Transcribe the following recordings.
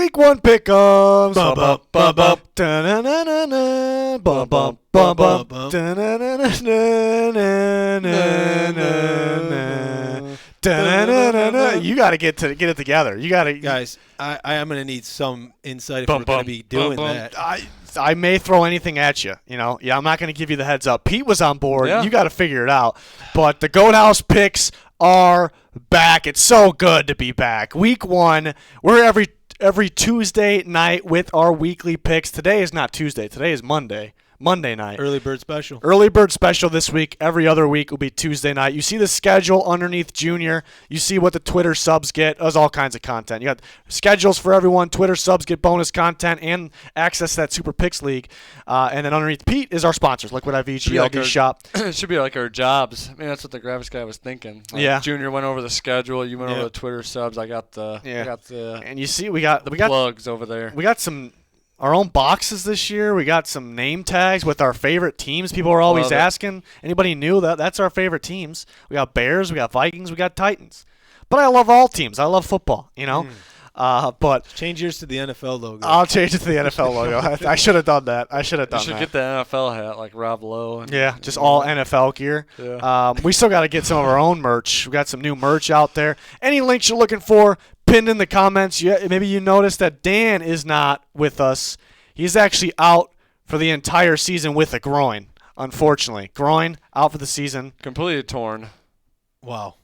Week 1 pick'ems. You got to get it together. You got to, guys. I am going to need some insight if we're going to be doing that. I may throw anything at you. You know, I'm not going to give you the heads up. Pete was on board. Yeah. You got to figure it out. But the Goat House picks are back. It's so good to be back. Week 1, we're every Tuesday night with our weekly picks. Today is not Tuesday. Today is Monday night. Early bird special. Early bird special this week. Every other week will be Tuesday night. You see the schedule underneath Junior. You see what the Twitter subs get. There's all kinds of content. You got schedules for everyone. Twitter subs get bonus content and access to that Super Picks League. And then underneath Pete is our sponsors, Liquid IV, GLD Shop. It should be like our jobs. I mean, that's what the graphics guy was thinking. Like yeah. Junior went over the schedule. You went over the Twitter subs. I got the and you see we got plugs over there. We got our own boxes this year. We got some name tags with our favorite teams. People are always asking. Anybody new? That's our favorite teams. We got Bears, we got Vikings, we got Titans. But I love all teams. I love football, you know. But change yours to the NFL logo. I'll change it to the NFL logo. I should have done that. You should get the NFL hat like Rob Lowe. Just all NFL gear. Yeah. We still got to get some of our own merch. We got some new merch out there. Any links you're looking for, pinned in the comments. Maybe you noticed that Dan is not with us. He's actually out for the entire season with a groin, unfortunately. Groin out for the season. Completely torn. Wow.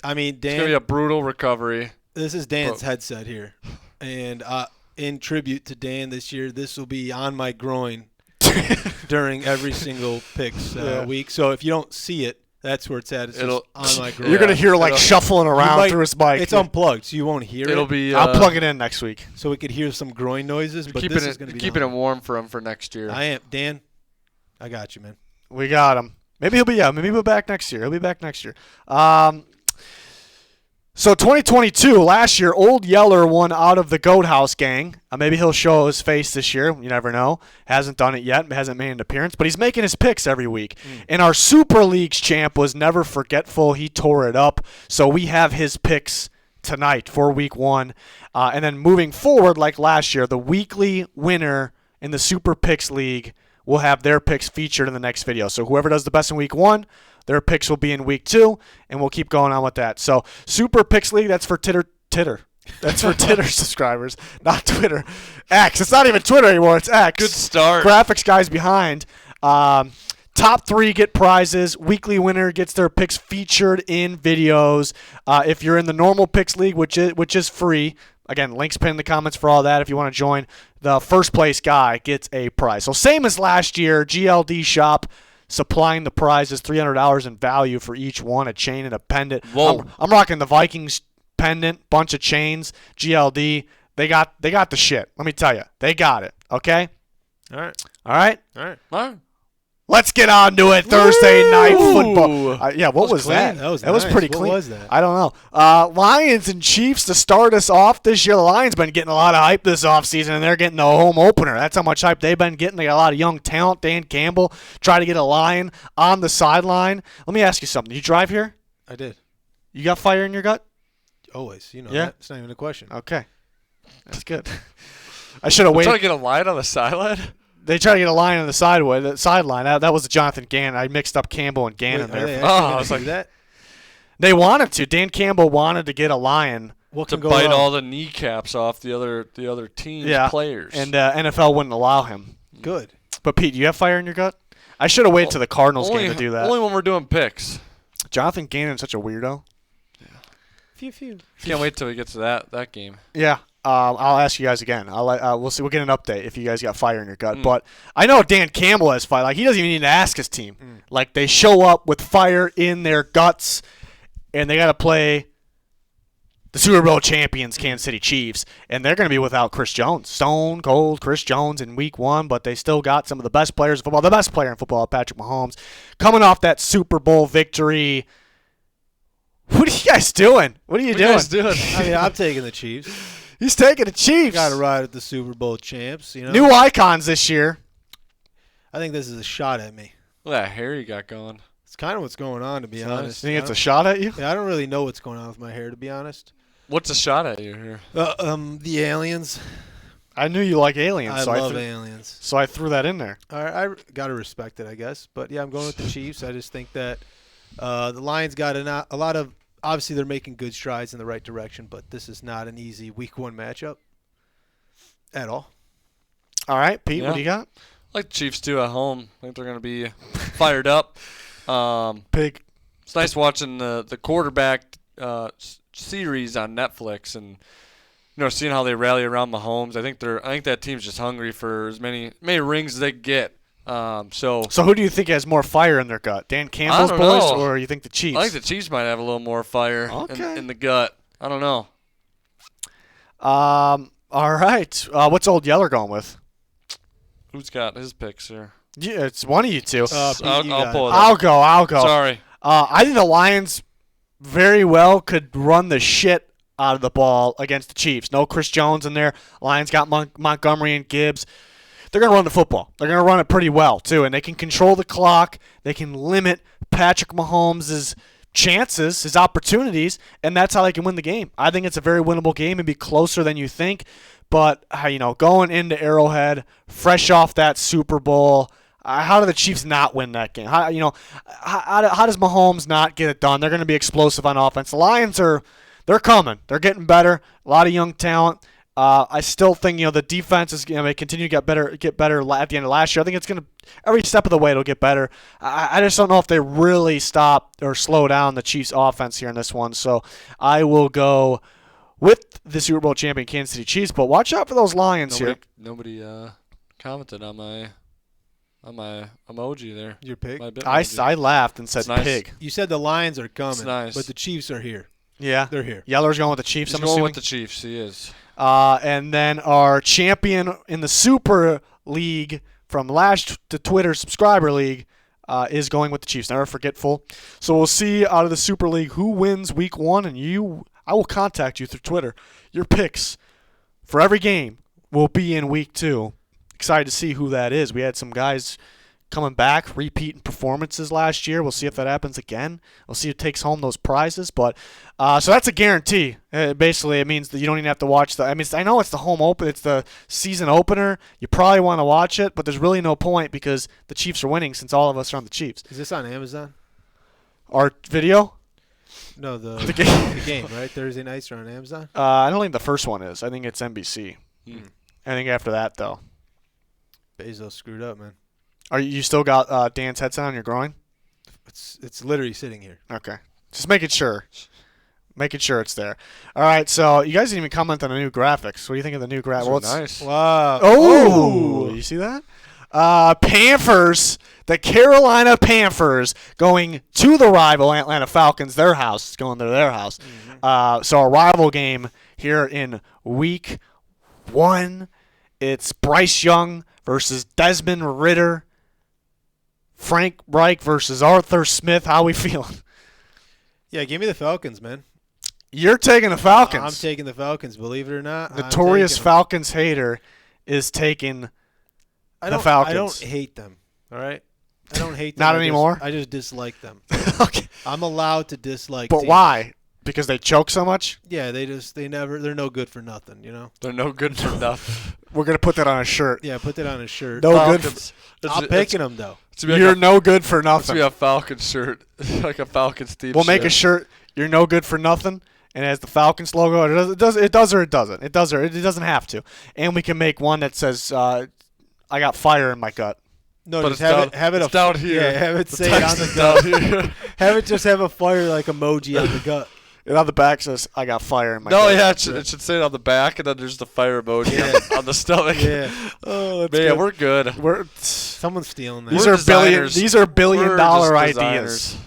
I mean, Dan. It's going to be a brutal recovery. This is Dan's headset here. And in tribute to Dan this year, this will be on my groin during every single picks week. So if you don't see it, that's where it's at. It's just on my groin. You're going to hear shuffling around through his mic. It's unplugged, so you won't hear It'll be. I'll plug it in next week. So we could hear some groin noises, but this is going to be keeping it warm for him for next year. I am. Dan, I got you, man. We got him. Maybe he'll be back next year. So 2022, last year, Old Yeller won out of the Goat House gang. Maybe he'll show his face this year. You never know. Hasn't done it yet. Hasn't made an appearance. But he's making his picks every week. And our Super Leagues champ was never forgetful. He tore it up. So we have his picks tonight for Week 1. And then moving forward, like last year, the weekly winner in the Super Picks League will have their picks featured in the next video. So whoever does the best in Week 1, their picks will be in Week 2, and we'll keep going on with that. So Super Picks League, that's for Titter. That's for Titter subscribers, not Twitter. X. It's not even Twitter anymore. It's X. Good start. Graphics guys behind. Top 3 get prizes. Weekly winner gets their picks featured in videos. If you're in the normal picks league, which is free, again, links pinned in the comments for all that. If you want to join, the first place guy gets a prize. So same as last year, GLD Shop. Supplying the prizes, $300 in value for each one, a chain and a pendant. Whoa. I'm rocking the Vikings pendant, bunch of chains, GLD. They got the shit. Let me tell you. They got it, okay? All right. Let's get on to it. Thursday night football. What was that? That was nice. Pretty clean. What was that? I don't know. Lions and Chiefs to start us off this year. The Lions been getting a lot of hype this offseason, and they're getting the home opener. That's how much hype they've been getting. They got a lot of young talent. Dan Campbell tried to get a Lion on the sideline. Let me ask you something. Did you drive here? I did. You got fire in your gut? Always. You know Yeah. that. It's not even a question. Okay. That's good. I should have waited. Trying to get a line on the sideline? They tried to get a line on the sideline. That was Jonathan Gannon. I mixed up Campbell and Gannon there. I was like that. They wanted to. Dan Campbell wanted to get a lion to bite all the kneecaps off the other team's players. And NFL wouldn't allow him. Good. But Pete, do you have fire in your gut? I should have waited to the Cardinals game to do that. Only when we're doing picks. Jonathan Gannon's such a weirdo. Yeah. Phew. Can't wait till we get to that game. Yeah. I'll ask you guys again. We'll see. We'll get an update if you guys got fire in your gut. But I know Dan Campbell has fire. Like, he doesn't even need to ask his team. Like, they show up with fire in their guts, and they got to play the Super Bowl champions, Kansas City Chiefs, and they're going to be without Chris Jones. Stone cold Chris Jones in Week 1, but they still got some of the best players in football. The best player in football, Patrick Mahomes, coming off that Super Bowl victory. What are you guys doing? What are you doing? I mean, I'm taking the Chiefs. He's taking the Chiefs. Got to ride with the Super Bowl champs. You know, new icons this year. I think this is a shot at me. Look at that hair you got going. It's kind of what's going on, to be honest. You think it's a shot at you? Yeah, I don't really know what's going on with my hair, to be honest. What's a shot at you here? The aliens. I knew you like aliens. I love aliens. So I threw that in there. I got to respect it, I guess. But, yeah, I'm going with the Chiefs. I just think that the Lions got a lot of – obviously they're making good strides in the right direction, but this is not an easy Week 1 matchup at all. All right, Pete, what do you got? I like the Chiefs, too, at home. I think they're going to be fired up. Pig. It's nice watching the quarterback series on Netflix and seeing how they rally around Mahomes. I think that team's just hungry for as many rings as they can get. So who do you think has more fire in their gut? Dan Campbell's boys, or you think the Chiefs? I think the Chiefs might have a little more fire in the gut. I don't know. All right. What's Old Yeller going with? Who's got his picks here? Yeah, it's one of you two. I'll pull it up. I'll go. Sorry. I think the Lions very well could run the shit out of the ball against the Chiefs. No Chris Jones in there. Lions got Montgomery and Gibbs. They're going to run the football. They're going to run it pretty well, too, and they can control the clock. They can limit Patrick Mahomes' chances, his opportunities, and that's how they can win the game. I think it's a very winnable game and be closer than you think, but going into Arrowhead, fresh off that Super Bowl, how do the Chiefs not win that game? How does Mahomes not get it done? They're going to be explosive on offense. The Lions they're coming. They're getting better. A lot of young talent. I still think the defense is going to continue to get better at the end of last year. I think it's going to every step of the way it'll get better. I just don't know if they really stop or slow down the Chiefs' offense here in this one. So I will go with the Super Bowl champion Kansas City Chiefs. But watch out for those Lions here. Nobody commented on my emoji there. Your pick? I laughed and said nice. pig. You said the Lions are coming, nice. but the Chiefs are here. Yeah, they're here. Yeller's going with the Chiefs. He's I'm going assuming with the Chiefs. He is. And then our champion in the Super League from the Twitter subscriber league is going with the Chiefs. Never forgetful. So we'll see out of the Super League who wins Week 1, and I will contact you through Twitter. Your picks for every game will be in Week 2. Excited to see who that is. We had some guys coming back, repeating performances last year. We'll see if that happens again. We'll see who takes home those prizes. But so that's a guarantee. Basically, it means that you don't even have to watch I know it's the home open. It's the season opener. You probably want to watch it, but there's really no point because the Chiefs are winning since all of us are on the Chiefs. Is this on Amazon? Our video? No, the game, right? Thursday nights are on Amazon? I don't think the first one is. I think it's NBC. I think after that, though. Bezos screwed up, man. Are you still got Dan's headset on your groin? It's literally sitting here. Okay. Just making sure. Making sure it's there. All right, so you guys didn't even comment on the new graphics. What do you think of the new graphics? Well, nice. Wow. Oh, you see that? Panthers, the Carolina Panthers going to the rival Atlanta Falcons, their house. It's going to their house. Mm-hmm. So a rival game here in Week 1. It's Bryce Young versus Desmond Ridder. Frank Reich versus Arthur Smith. How we feeling? Yeah, give me the Falcons, man. You're taking the Falcons. I'm taking the Falcons, believe it or not. Notorious Falcons hater is taking the Falcons. I don't hate them, all right? I don't hate them. Not anymore? I just dislike them. Okay. I'm allowed to dislike But teams. why? Because they choke so much? Yeah, they're no good for nothing, you know? They're no good for nothing. We're going to put that on a shirt. Yeah, put that on a shirt. No Falcons. good. I'm picking them, though. You're no good for nothing. It's be a Falcons shirt, like a Falcons team. We'll make a shirt. You're no good for nothing, and it has the Falcons logo. It does or it doesn't. It does or it doesn't have to. And we can make one that says, "I got fire in my gut." No, but just have it down here. Yeah, have it say it on the gut. Have it just have a fire like emoji on the gut. And on the back says, "I got fire in my." No, gut. yeah, it should say it on the back, and then there's the fire emoji on the stomach. Yeah. Oh, that's good. We're good. Someone's stealing that. These are billion-dollar ideas.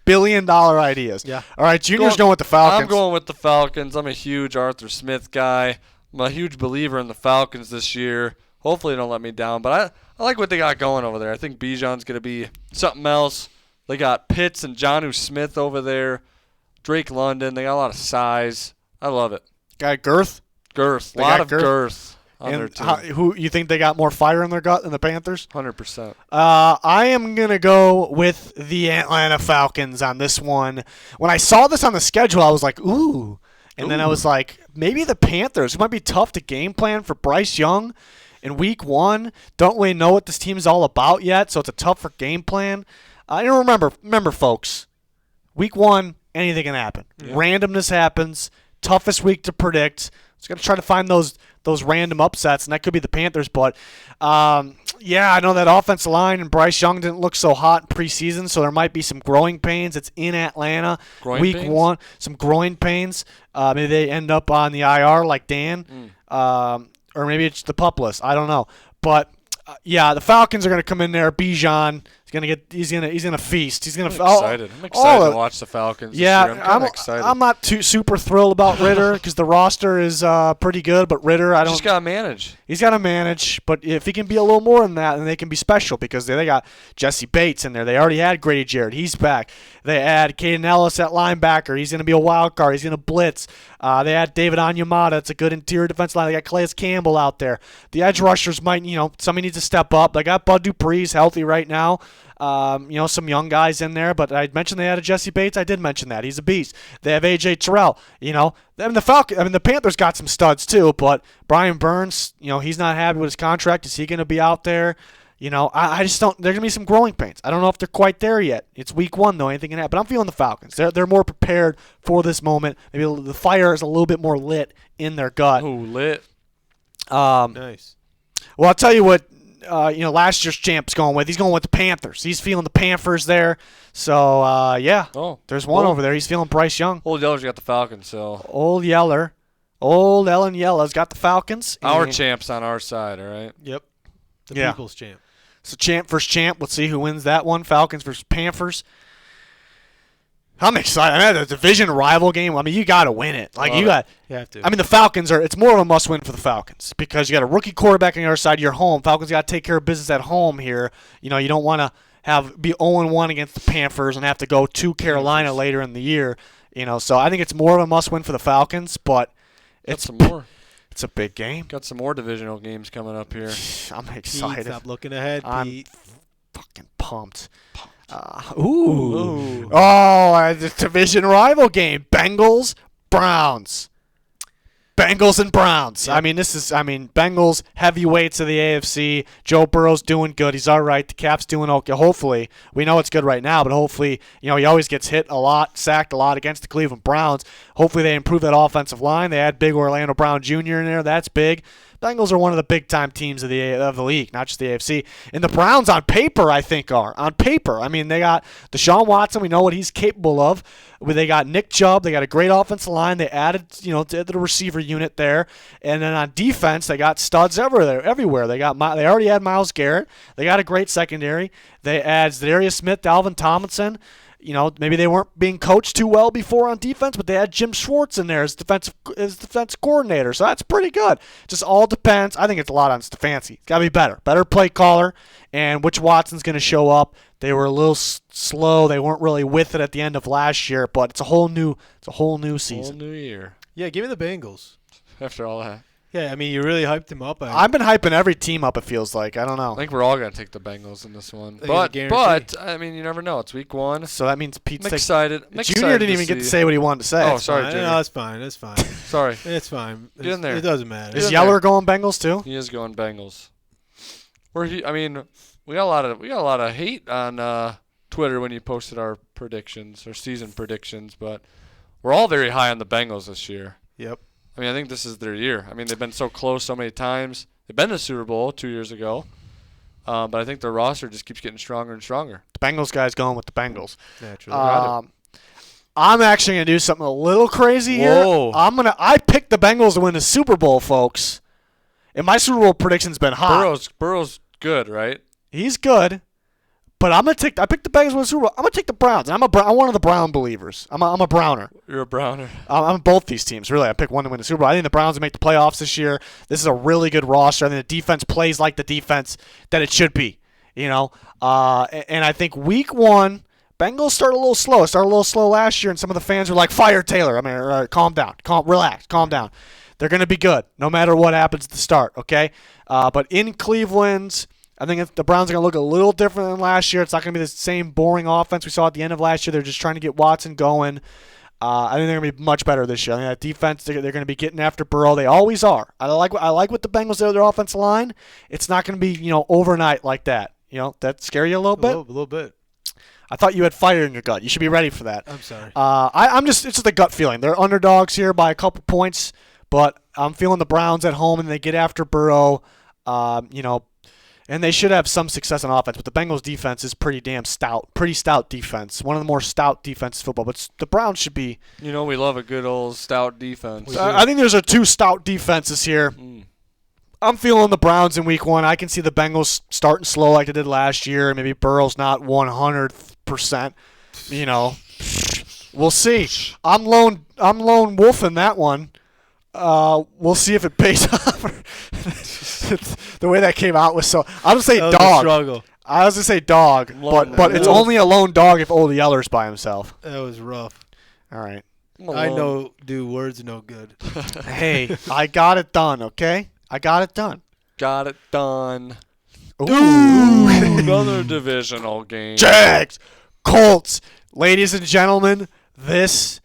Billion-dollar ideas. Yeah. All right, Junior's going with the Falcons. I'm going with the Falcons. I'm a huge Arthur Smith guy. I'm a huge believer in the Falcons this year. Hopefully they don't let me down, but I like what they got going over there. I think Bijan's going to be something else. They got Pitts and Jonnu Smith over there. Drake London. They got a lot of size. I love it. Got girth? Girth. A lot of girth on their team. Who you think they got more fire in their gut than the Panthers? 100%. I am going to go with the Atlanta Falcons on this one. When I saw this on the schedule, I was like, ooh. And then I was like, maybe the Panthers. It might be tough to game plan for Bryce Young in week 1. Don't really know what this team is all about yet, so it's a tougher game plan. And remember, folks, week 1, anything can happen. Yeah. Randomness happens. Toughest week to predict. Just got to try to find those random upsets, and that could be the Panthers. But, I know that offensive line and Bryce Young didn't look so hot in preseason, so there might be some growing pains. It's in Atlanta. Week 1, some groin pains. Maybe they end up on the IR like Dan, or maybe it's the PUP list. I don't know. But, the Falcons are going to come in there. Bijan. He's gonna feast. I'm excited to watch the Falcons. Yeah, this year. I'm excited. I'm not too super thrilled about Ritter because the roster is pretty good, but Ritter, I don't. Just gotta manage. He's gotta manage, but if he can be a little more than that, then they can be special because they got Jesse Bates in there. They already had Grady Jarrett. He's back. They add Caden Ellis at linebacker. He's gonna be a wild card. He's gonna blitz. They add David Onyemata. It's a good interior defense line. They got Calais Campbell out there. The edge rushers might, somebody needs to step up. They got Bud Dupree's healthy right now. Some young guys in there, but I mentioned they added Jesse Bates. I did mention that. He's a beast. They have A.J. Terrell. The Panthers got some studs too, but Brian Burns, he's not happy with his contract. Is he going to be out there? I just don't. There's going to be some growing pains. I don't know if they're quite there yet. It's week 1 though. Anything can happen. But I'm feeling the Falcons. They're more prepared for this moment. Maybe the fire is a little bit more lit in their gut. Ooh, lit. Nice. Well, I'll tell you what. Last year's champ's going with. He's going with the Panthers. He's feeling the Panthers there. So, there's one over there. He's feeling Bryce Young. Old Yeller's got the Falcons, so. Old Ellen Yella's got the Falcons. Our champ's on our side, all right? Yep. The people's champ. So champ versus champ. Let's see who wins that one. Falcons versus Panthers. I'm excited. I mean, the division rival game. I mean, you got to win it. You have to. I mean, the Falcons it's more of a must-win for the Falcons because you got a rookie quarterback on your side. You're home. Falcons got to take care of business at home here. You don't want to be 0-1 against the Panthers and have to go to Carolina later in the year. So I think it's more of a must-win for the Falcons, but it's a big game. Got some more divisional games coming up here. I'm excited. Stop looking ahead, Pete. I'm fucking pumped. The division rival game. Bengals, Browns. Bengals and Browns. Yep. Bengals heavyweights of the AFC. Joe Burrow's doing good. He's all right. The Cap's doing okay. Hopefully, we know it's good right now, but hopefully, he always gets hit a lot, sacked a lot against the Cleveland Browns. Hopefully, they improve that offensive line. They add big Orlando Brown Jr. in there. That's big. Bengals are one of the big-time teams of the league, not just the AFC. And the Browns, on paper, I think are. On paper. I mean, they got Deshaun Watson. We know what he's capable of. They got Nick Chubb. They got a great offensive line. They added, to the receiver unit there. And then on defense, they got studs everywhere. They already had Myles Garrett. They got a great secondary. They add Zadarius Smith, Dalvin Tomlinson. Maybe they weren't being coached too well before on defense, but they had Jim Schwartz in there as defense coordinator, so that's pretty good. Just all depends. I think it's a lot on Stefanski. It's got to be better play caller, and which Watson's going to show up. They were a little slow. They weren't really with it at the end of last year, but it's a whole new season. Whole new year. Yeah, give me the Bengals. After all that. Yeah, you really hyped him up. I've been hyping every team up, it feels like. I don't know. I think we're all going to take the Bengals in this one. But, you never know. It's week 1. So that means Pete's excited. Junior didn't even get to say what he wanted to say. Oh, sorry, Junior. No, it's fine. It's fine. Sorry. It's fine. Get in there. It doesn't matter. Is Yeller going Bengals too? He is going Bengals. We got a lot of hate on Twitter when you posted our season predictions, but we're all very high on the Bengals this year. Yep. I think this is their year. They've been so close so many times. They've been to the Super Bowl 2 years ago. But I think their roster just keeps getting stronger and stronger. The Bengals guy's going with the Bengals. Naturally. I'm actually going to do something a little crazy Whoa. here. I picked the Bengals to win the Super Bowl, folks. And my Super Bowl prediction's been hot. Burrow's good, right? He's good. But I picked the Bengals to win the Super Bowl. I'm going to take the Browns. I'm one of the Brown believers. I'm a Browner. You're a Browner. I'm both these teams, really. I picked one to win the Super Bowl. I think the Browns will make the playoffs this year. This is a really good roster. I think the defense plays like the defense that it should be. And I think week 1, Bengals start a little slow. It started a little slow last year, and some of the fans were like, fire Taylor. Calm down. Relax. Calm down. They're going to be good no matter what happens at the start, okay? But in Cleveland, I think the Browns are going to look a little different than last year. It's not going to be the same boring offense we saw at the end of last year. They're just trying to get Watson going. I think they're going to be much better this year. I think that defense, they're going to be getting after Burrow. They always are. I like what the Bengals do with their offensive line. It's not going to be, overnight like that. That scare you a little bit? A little bit. I thought you had fire in your gut. You should be ready for that. I'm sorry. It's just a gut feeling. They're underdogs here by a couple points, but I'm feeling the Browns at home, and they get after Burrow, and they should have some success on offense. But the Bengals defense is pretty damn stout, pretty stout defense. One of the more stout defenses in football. But the Browns should be. We love a good old stout defense. I think there's two stout defenses here. I'm feeling the Browns in week 1. I can see the Bengals starting slow like they did last year. Maybe Burrow's not 100%. We'll see. I'm lone wolfing that one. We'll see if it pays off. The way that came out was so. I'll just say dog. Struggle. I was gonna say dog, but it's only a lone dog if Old Yeller's by himself. That was rough. All right. I know. Do words no good? Hey, I got it done. Okay, I got it done. Got it done. Ooh. Another divisional game. Jags, Colts, ladies and gentlemen, this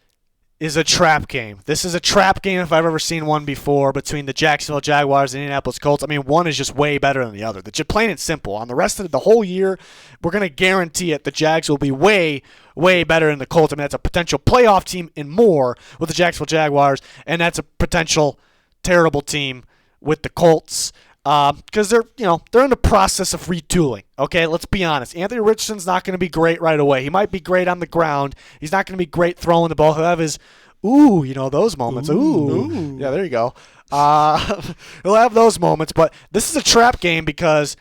is a trap game. This is a trap game if I've ever seen one before between the Jacksonville Jaguars and Indianapolis Colts. I mean, one is just way better than the other. Plain and simple. On the rest of the whole year, we're going to guarantee it. The Jags will be way, way better than the Colts. I mean, that's a potential playoff team and more with the Jacksonville Jaguars, and that's a potential terrible team with the Colts. Because they're in the process of retooling. Okay, let's be honest. Anthony Richardson's not going to be great right away. He might be great on the ground. He's not going to be great throwing the ball. He'll have his those moments. Ooh. Yeah, there you go. He'll have those moments. But this is a trap game because,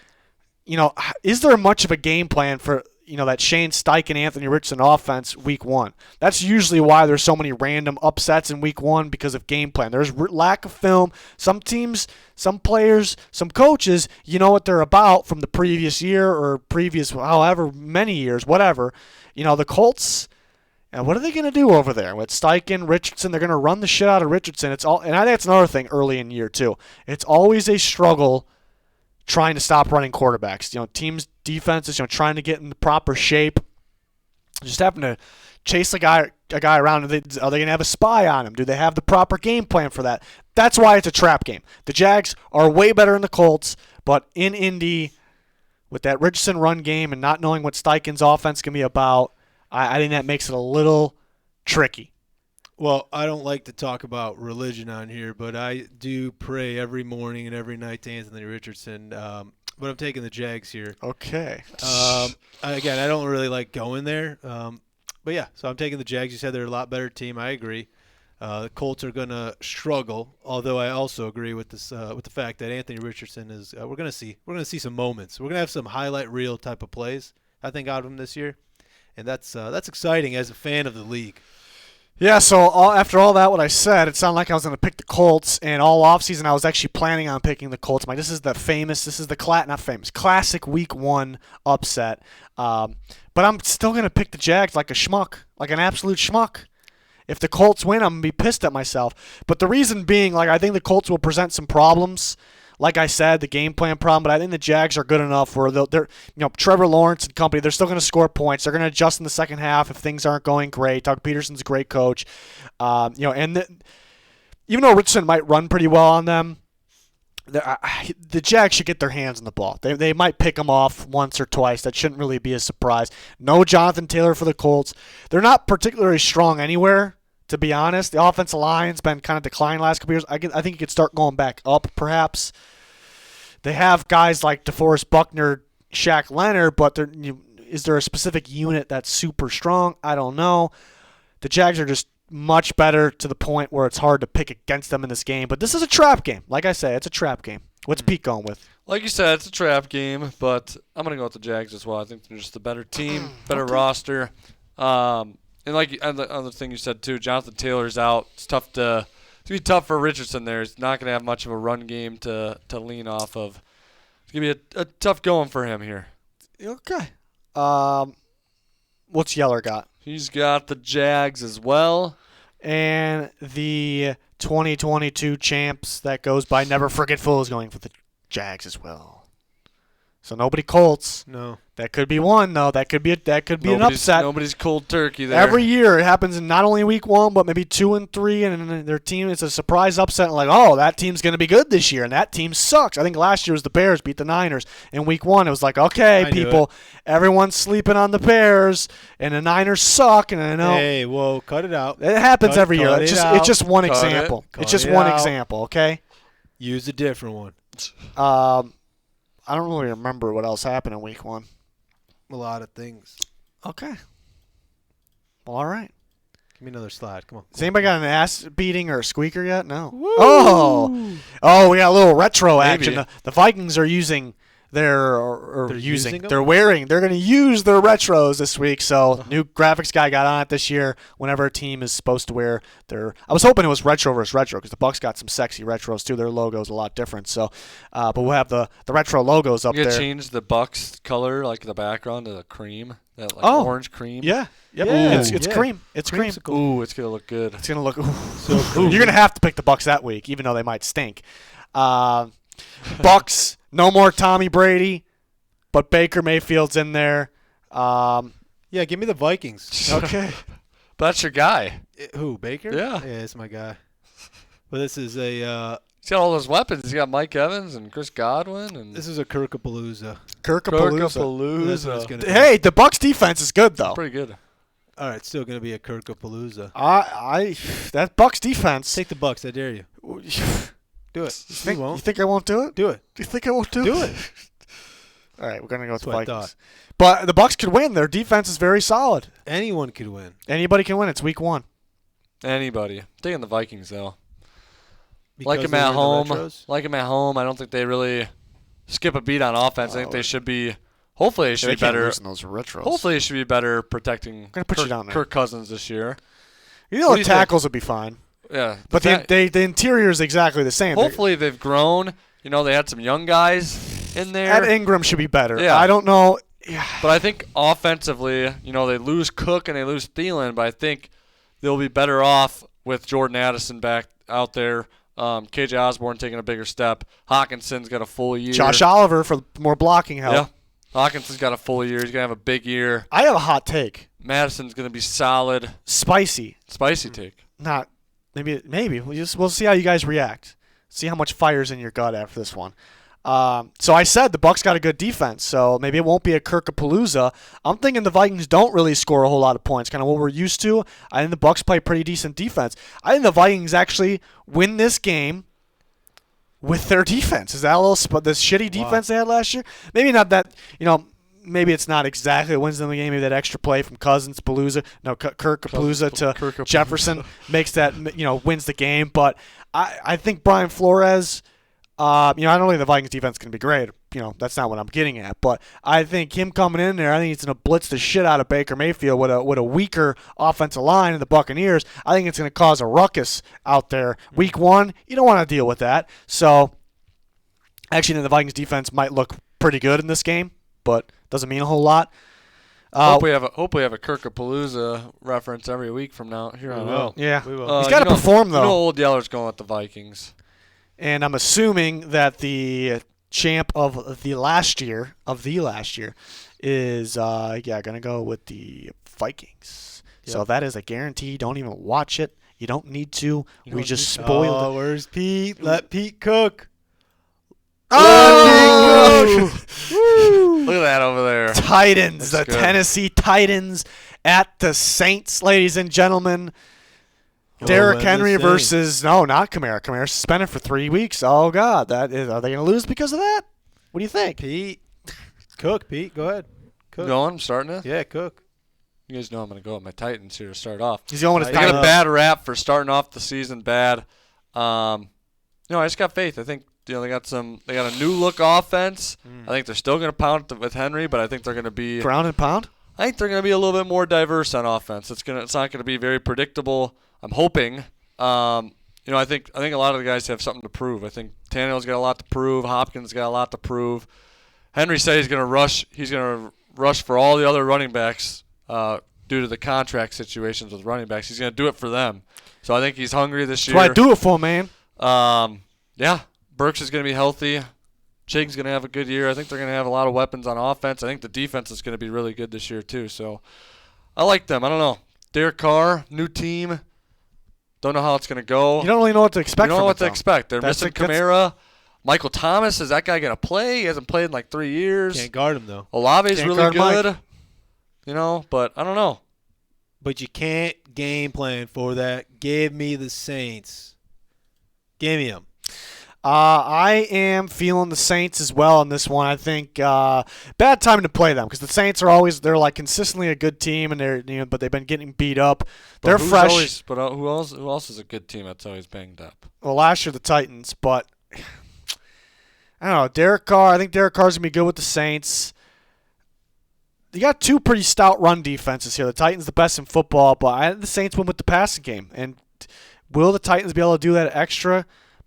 is there much of a game plan for that Shane Steichen, Anthony Richardson offense week 1? That's usually why there's so many random upsets in week 1 because of game plan. There's lack of film. Some teams, some players, some coaches, you know what they're about from the previous year or previous however many years, whatever. The Colts, and what are they going to do over there with Steichen, Richardson? They're going to run the shit out of Richardson. And I think that's another thing early in year 2. It's always a struggle trying to stop running quarterbacks. Teams' defenses, trying to get in the proper shape. Just having to chase a guy around. Are they going to have a spy on him? Do they have the proper game plan for that? That's why it's a trap game. The Jags are way better than the Colts, but in Indy, with that Richardson run game and not knowing what Steichen's offense can be about, I think that makes it a little tricky. Well, I don't like to talk about religion on here, but I do pray every morning and every night to Anthony Richardson. But I'm taking the Jags here. Okay. Again, I don't really like going there. But yeah, so I'm taking the Jags. You said they're a lot better team. I agree. The Colts are going to struggle, although I also agree with this with the fact that Anthony Richardson is. We're going to see some moments. We're going to have some highlight reel type of plays, I think, out of him this year, and that's exciting as a fan of the league. Yeah, so after all that, what I said, it sounded like I was going to pick the Colts, and all offseason I was actually planning on picking the Colts. This is the classic Week 1 upset. But I'm still going to pick the Jags like a schmuck, like an absolute schmuck. If the Colts win, I'm going to be pissed at myself. But the reason being, I think the Colts will present some problems. Like I said, the game plan problem, but I think the Jags are good enough where they're Trevor Lawrence and company, they're still going to score points. They're going to adjust in the second half if things aren't going great. Doug Peterson's a great coach. Even though Richardson might run pretty well on them, the Jags should get their hands on the ball. They might pick them off once or twice. That shouldn't really be a surprise. No Jonathan Taylor for the Colts. They're not particularly strong anywhere, to be honest. The offensive line's been kind of declining the last couple years. I think it could start going back up, perhaps. They have guys like DeForest Buckner, Shaq Leonard, but is there a specific unit that's super strong? I don't know. The Jags are just much better to the point where it's hard to pick against them in this game. But this is a trap game. Like I say, it's a trap game. What's Pete going with? Like you said, it's a trap game, but I'm going to go with the Jags as well. I think they're just a better team, better roster. And the other thing you said, too, Jonathan Taylor's out. It's be tough for Richardson there. He's not going to have much of a run game to lean off of. It's going to be a tough going for him here. Okay. What's Yeller got? He's got the Jags as well. And the 2022 champs that goes by Never Forgetful is going for the Jags as well. So nobody Colts. No. That could be one, though. That could be an upset. Nobody's cold turkey there. Every year it happens in not only week 1, but maybe 2 and 3, and their team is a surprise upset. Like, oh, that team's going to be good this year, and that team sucks. I think last year was the Bears beat the Niners in week 1. It was like, okay, people, everyone's sleeping on the Bears, and the Niners suck. And I know, hey, whoa, cut it out. It happens every year. It's just one Cut example. it. It's just one example. Okay. Use a different one. I don't really remember what else happened in week 1. A lot of things. Okay. Well, all right. Give me another slide. Come on. Has anybody got an ass beating or a squeaker yet? No. Woo! Oh, we got a little retro action. The Vikings are using their they're going to use their retros this week. So new graphics guy got on it this year. Whenever a team is supposed to wear their, I was hoping it was retro versus retro because the Bucks got some sexy retros too. Their logo's a lot different. So, but we'll have the retro logos up there. You gotta change the Bucks color, like the background, to the cream, that orange cream. Yeah. Yep. Yeah. It's cream. It's cream. Ooh, it's gonna look good. It's gonna look. So cool. You're gonna have to pick the Bucks that week, even though they might stink. Bucks. No more Tommy Brady, but Baker Mayfield's in there. Yeah, give me the Vikings. Okay. But that's your guy. Who, Baker? Yeah. Yeah, it's my guy. But this is a He's got all those weapons. He's got Mike Evans and Chris Godwin, and this is a Kirkapalooza. Kirkapalooza. That's what it's gonna be. Hey, the Bucks defense is good though. pretty good. All right, still gonna be a Kirkapalooza. That Bucks defense. Take the Bucks. I dare you. Do it. You think I won't do it? Do it. You think I won't do it? All right, we're gonna go with the That's what I Vikings. But the Bucks could win. Their defense is very solid. Anyone could win. Anybody can win. It's week 1. Anybody. I'm taking the Vikings though. Because Like them they're at in the home. retros? Like them at home. I don't think they really skip a beat on offense. I think they should be. Hopefully, they should be better. Those retros. Hopefully, they should be better protecting gonna put you down there. Kirk Cousins this year. You know, the tackles would be fine. Yeah, But the interior is exactly the same. Hopefully, they've grown. You know, they had some young guys in there. Ed Ingram should be better. Yeah. I don't know. But I think offensively, you know, they lose Cook and they lose Thielen, but I think they'll be better off with Jordan Addison back out there. KJ Osborne taking a bigger step. Hawkinson's got a full year. Josh Oliver for more blocking help. Yeah. Hawkinson's got a full year. He's going to have a big year. I have a hot take. Madison's going to be solid. Spicy. Spicy take. Not maybe. We'll see how you guys react. See how much fire's in your gut after this one. So I said the Bucks got a good defense, so maybe it won't be a Kirkapalooza. I'm thinking the Vikings don't really score a whole lot of points, kind of what we're used to. I think the Bucks play pretty decent defense. I think the Vikings actually win this game with their defense. Is that a little this shitty defense they had last year? Maybe not that, maybe it's not exactly what wins them the game. Maybe that extra play from Cousins, Kirkapalooza to Jefferson makes that, wins the game. But I think Brian Flores, I don't think the Vikings defense is going to be great. That's not what I'm getting at. But I think him coming in there, I think he's going to blitz the shit out of Baker Mayfield with a weaker offensive line in the Buccaneers. I think it's going to cause a ruckus out there. Week 1, you don't want to deal with that. So, actually, the Vikings defense might look pretty good in this game, but doesn't mean a whole lot. Hope we have a Kirkapalooza reference every week from now here on out. Yeah, we will. He's got to perform though. Old Yeller's going with the Vikings. And I'm assuming that the champ of the last year is going to go with the Vikings. Yep. So that is a guarantee. Don't even watch it. You don't need to. We just spoiled it. Where's Pete? Let Pete cook. Oh! Look at that over there. Titans, That's the good. Tennessee Titans at the Saints, ladies and gentlemen. Derrick Henry versus not Kamara. Kamara suspended for 3 weeks. Oh God, are they going to lose because of that? What do you think? Pete, cook. Pete, go ahead. Cook. Going? I'm starting it? Yeah, cook. You guys know I'm going to go with my Titans here to start off. He's going with his They got Titans. a bad rap for starting off the season bad. I just got faith. I think they got a new look offense. I think they're still going to pound with Henry, but I think they're going to be Ground and pound? I think they're going to be a little bit more diverse on offense. It's not going to be very predictable. I'm hoping. I think a lot of the guys have something to prove. I think Tannehill's got a lot to prove. Hopkins got a lot to prove. Henry said he's going to rush. He's going to rush for all the other running backs due to the contract situations with running backs. He's going to do it for them. So I think he's hungry this year. That's what I do it for, man. Yeah, Burks is going to be healthy. Chig's going to have a good year. I think they're going to have a lot of weapons on offense. I think the defense is going to be really good this year too. So I like them. I don't know. Derek Carr, new team. Don't know how it's going to go. You don't really know what to expect. You don't know from what it, to though. expect. They're missing Kamara. Michael Thomas, is that guy going to play? He hasn't played in like 3 years. Can't guard him, though. Olave's Can't really guard good. Mike. But I don't know. But you can't game plan for that. Give me the Saints. Give me them. I am feeling the Saints as well in this one. I think bad time to play them because the Saints are they're like consistently a good team, and but they've been getting beat up. They're fresh. But who else is a good team that's always banged up? Well, last year the Titans, but I don't know. Derek Carr. I think Derek Carr's gonna be good with the Saints. You got two pretty stout run defenses here. The Titans the best in football, but the Saints win with the passing game. And will the Titans be able to do that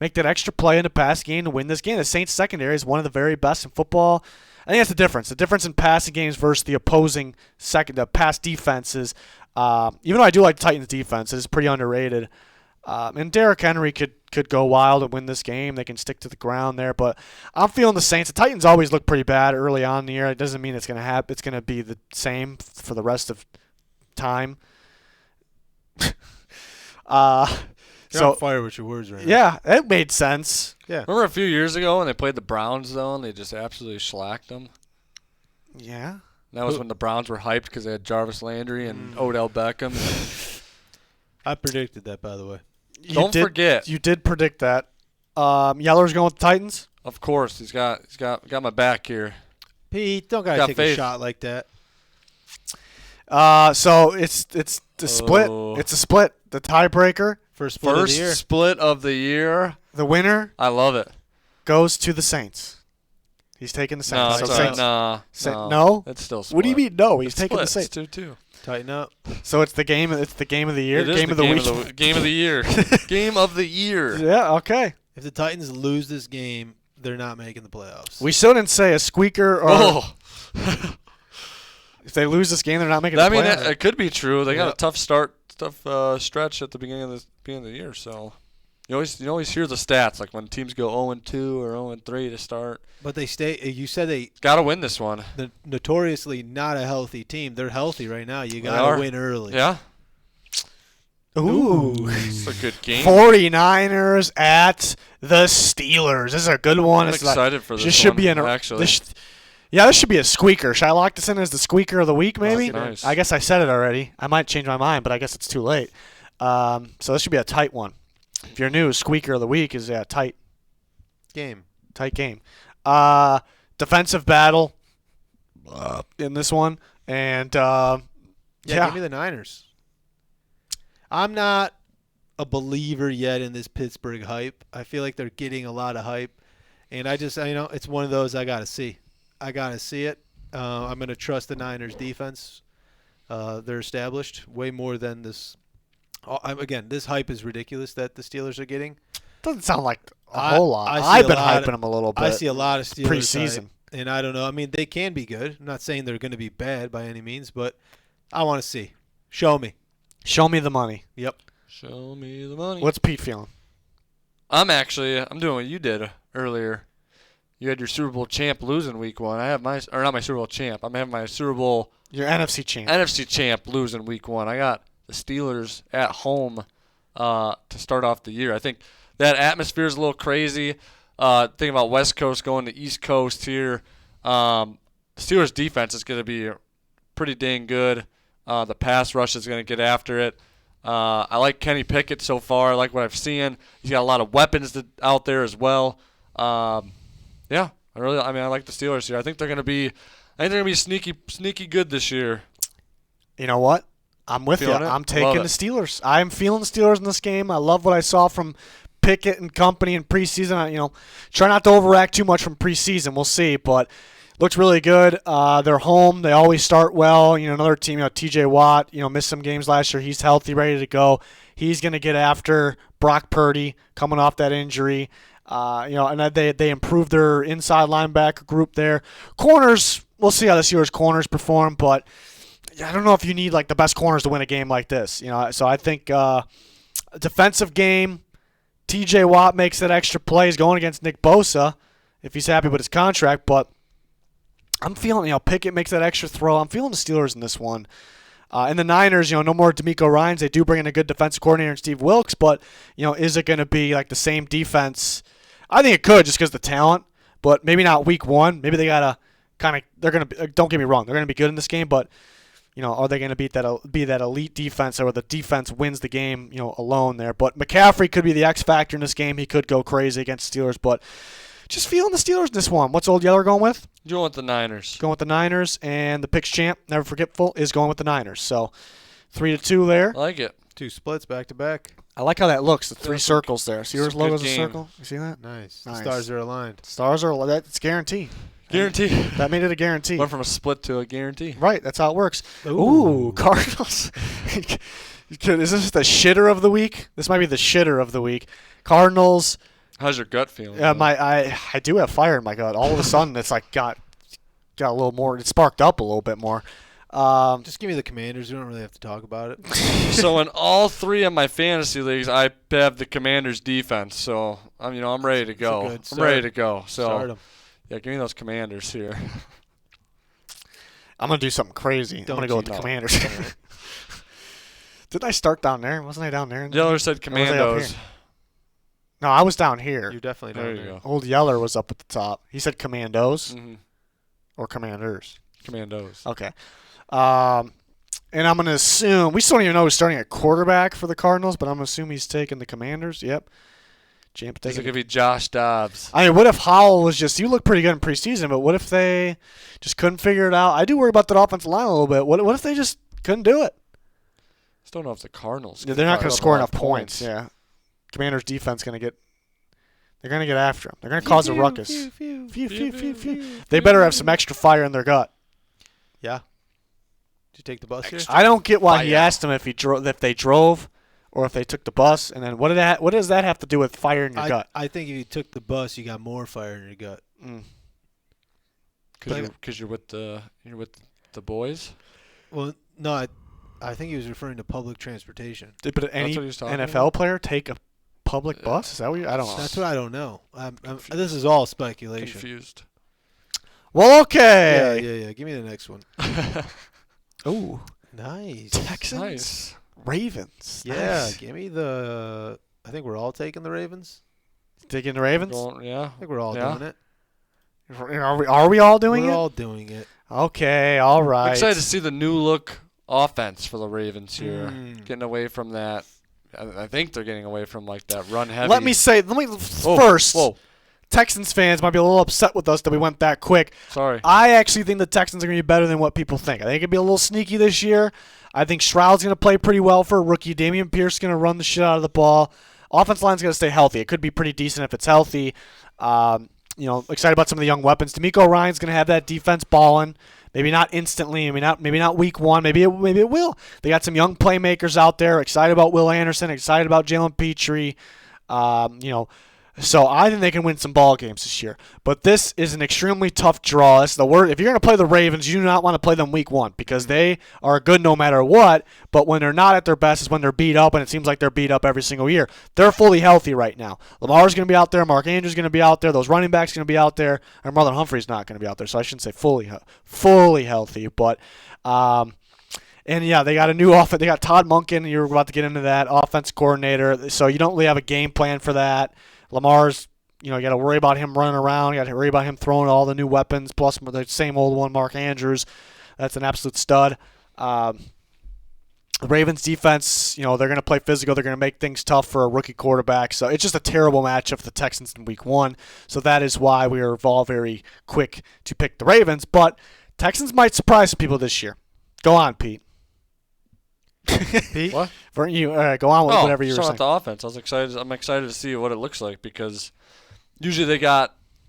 make that extra play in the pass game to win this game? The Saints secondary is one of the very best in football. I think that's the difference. The difference in passing games versus the opposing the pass defenses. Even though I do like the Titans defense, it's pretty underrated. And Derrick Henry could go wild and win this game. They can stick to the ground there, but I'm feeling the Saints. The Titans always look pretty bad early on in the year. It doesn't mean it's going to happen. It's going to be the same for the rest of time. You're on fire with your words right now. Yeah, it made sense. Yeah. Remember a few years ago when they played the Browns, though, and they just absolutely shellacked them? Yeah. And that was when the Browns were hyped because they had Jarvis Landry and Odell Beckham. I predicted that, by the way. Don't forget. You did predict that. Yeller's going with the Titans? Of course. He's got my back here. Pete, don't gotta take a shot like that. So it's the split. It's a split. The tiebreaker. First split of the year. Split of the year. The winner I love it. goes to the Saints. He's taking the Saints. No, So it's Saints. no. No? It's still split. What do you mean no? He's It's taking the split. Saints. It's 2-2. Tighten up. So it's the game of the year, It is game of the week. Game of the year. Game of the year. Yeah, okay. If the Titans lose this game, they're not making the playoffs. We still didn't say a squeaker or if they lose this game, they're not making the playoffs. It could be true. They got a tough stretch at the beginning of the year, so you always hear the stats like when teams go 0-2 or 0-3 to start. But they stay. You said they got to win this one. The notoriously not a healthy team. They're healthy right now. You got to win early. Yeah. Ooh. It's a good game. 49ers at the Steelers. This is a good one. I'm excited for this should one, be actually. This should be a squeaker. Should I lock this in as the squeaker of the week, maybe? Nice. I guess I said it already. I might change my mind, but I guess it's too late. So this should be a tight one. If you're new, squeaker of the week is a tight game. Defensive battle in this one. And, give me the Niners. I'm not a believer yet in this Pittsburgh hype. I feel like they're getting a lot of hype. And it's one of those I got to see. I got to see it. I'm going to trust the Niners defense. They're established way more than this. Again, this hype is ridiculous that the Steelers are getting. Doesn't sound like a whole lot. I've been hyping them a little bit. I see a lot of Steelers preseason. hype, and I don't know. I mean, they can be good. I'm not saying they're going to be bad by any means, but I want to see. Show me. Show me the money. Yep. Show me the money. What's Pete feeling? I'm doing what you did earlier. You had your Super Bowl champ losing week one. I have not my Super Bowl champ. I'm having my Super Bowl. Your NFC champ. NFC champ losing week one. I got the Steelers at home to start off the year. I think that atmosphere is a little crazy. Thinking about West Coast going to East Coast here. The Steelers defense is going to be pretty dang good. The pass rush is going to get after it. I like Kenny Pickett so far. I like what I've seen. He's got a lot of weapons out there as well. Yeah, I like the Steelers here. I think they're going to be sneaky good this year. You know what? I'm with you. I'm taking the Steelers. I'm feeling the Steelers in this game. I love what I saw from Pickett and company in preseason. Try not to overact too much from preseason. We'll see, but looks really good. They're home. They always start well. Another team, TJ Watt, missed some games last year. He's healthy, ready to go. He's going to get after Brock Purdy coming off that injury. And they improved their inside linebacker group there. Corners, we'll see how the Steelers corners perform, but I don't know if you need like the best corners to win a game like this. So I think a defensive game, TJ Watt makes that extra play. He's going against Nick Bosa. if he's happy with his contract. But I'm feeling, Pickett makes that extra throw. I'm feeling the Steelers in this one. And the Niners, no more D'Amico Ryans. They do bring in a good defensive coordinator in Steve Wilks, but, is it going to be like the same defense? I think it could just because of the talent, but maybe not week one. Maybe they got to they're going to, don't get me wrong, they're going to be good in this game, but, are they going to be that elite defense or the defense wins the game, alone there? But McCaffrey could be the X factor in this game. He could go crazy against Steelers, but just feeling the Steelers in this one. What's Old Yeller going with? Going with the Niners. Going with the Niners, and the picks champ, never forgetful, is going with the Niners. So 3-2 there. I like it. 2 splits back to back. I like how that looks. The 3 circles there. Steelers logo's a circle. You see that? Nice. Nice. The stars are aligned. Stars are. That's guaranteed. Guarantee. That made it a guarantee. Went from a split to a guarantee. Right. That's how it works. Ooh, Cardinals. Is this the shitter of the week? This might be the shitter of the week. Cardinals. How's your gut feeling? I do have fire in my gut. All of a sudden, it's like got a little more. It sparked up a little bit more. Just give me the Commanders. We don't really have to talk about it. So in all 3 of my fantasy leagues, I have the Commanders defense. So I'm ready to go. I'm ready to go. So Start 'em. yeah, give me those Commanders here. I'm gonna do something crazy. I'm gonna go with the Commanders. Didn't I start down there? Wasn't I down there? Yeller said Or was I up Commandos. here? No, I was down here. You're definitely There down you there. go. Old Yeller was up at the top. He said Commandos Mm-hmm. or Commanders. Commandos. Okay. And I'm going to assume, we still don't even know who's starting at quarterback for the Cardinals, but I'm going to assume he's taking the Commanders. Yep. Champ Is it taking going to be Josh Dobbs? I mean, what if Howell was just, you look pretty good in preseason, but what if they just couldn't figure it out? I do worry about that offensive line a little bit. What if they just couldn't do it? Still don't know if the Cardinals. Yeah, they're not going to score enough points. points. Yeah. Commanders defense they're going to get after him. They're going to cause a ruckus. They better have some extra fire in their gut. Yeah. Did you take the bus here? I don't get why he Fire. asked them if they drove or if they took the bus, and then what does that have to do with fire in your gut? I think if you took the bus, you got more fire in your gut. Because you're with the boys. Well, no, I think he was referring to public transportation. But any what he was talking NFL about? player take a public bus? Is that what I don't know. That's what I don't know. This is all speculation. Confused. Well, okay. Yeah. Give me the next one. Ooh, Nice. Texans, Nice. Ravens. Yeah, Nice. give me the. I think we're all taking the Ravens. Taking the Ravens. Yeah. I think we're all Yeah. doing it. Are we all doing We're it? all doing it. Okay, all I'm right. excited to see the new look offense for the Ravens here. Mm. Getting away from that. I think they're getting away from like that run heavy. Let me first. Whoa. Texans fans might be a little upset with us that we went that quick. Sorry. I actually think the Texans are going to be better than what people think. I think it'll be a little sneaky this year. I think Stroud's going to play pretty well for a rookie. Damian Pierce is going to run the shit out of the ball. Offensive line's going to stay healthy. It could be pretty decent if it's healthy. Excited about some of the young weapons. D'Amico Ryan's going to have that defense balling. Maybe not instantly. Maybe not week one. Maybe it will. They got some young playmakers out there. Excited about Will Anderson. Excited about Jalen Petrie. So I think they can win some ball games this year. But this is an extremely tough draw. It's the word. If you're going to play the Ravens, you do not want to play them week one because they are good no matter what. But when they're not at their best is when they're beat up, and it seems like they're beat up every single year. They're fully healthy right now. Lamar's going to be out there. Mark Andrews is going to be out there. Those running backs are going to be out there. And Marlon Humphrey's not going to be out there. So I shouldn't say fully healthy. But and yeah, they got a new offense. They got Todd Monken. You're about to get into that offense coordinator. So you don't really have a game plan for that. Lamar's, you got to worry about him running around. You got to worry about him throwing all the new weapons, plus the same old one, Mark Andrews. That's an absolute stud. The Ravens defense, they're going to play physical. They're going to make things tough for a rookie quarterback. So it's just a terrible matchup for the Texans in week one. So that is why we are all very quick to pick the Ravens. But Texans might surprise some people this year. Go on, Pete. Pete? What? Go on with whatever you were just saying. the offense. I'm excited to see what it looks like because usually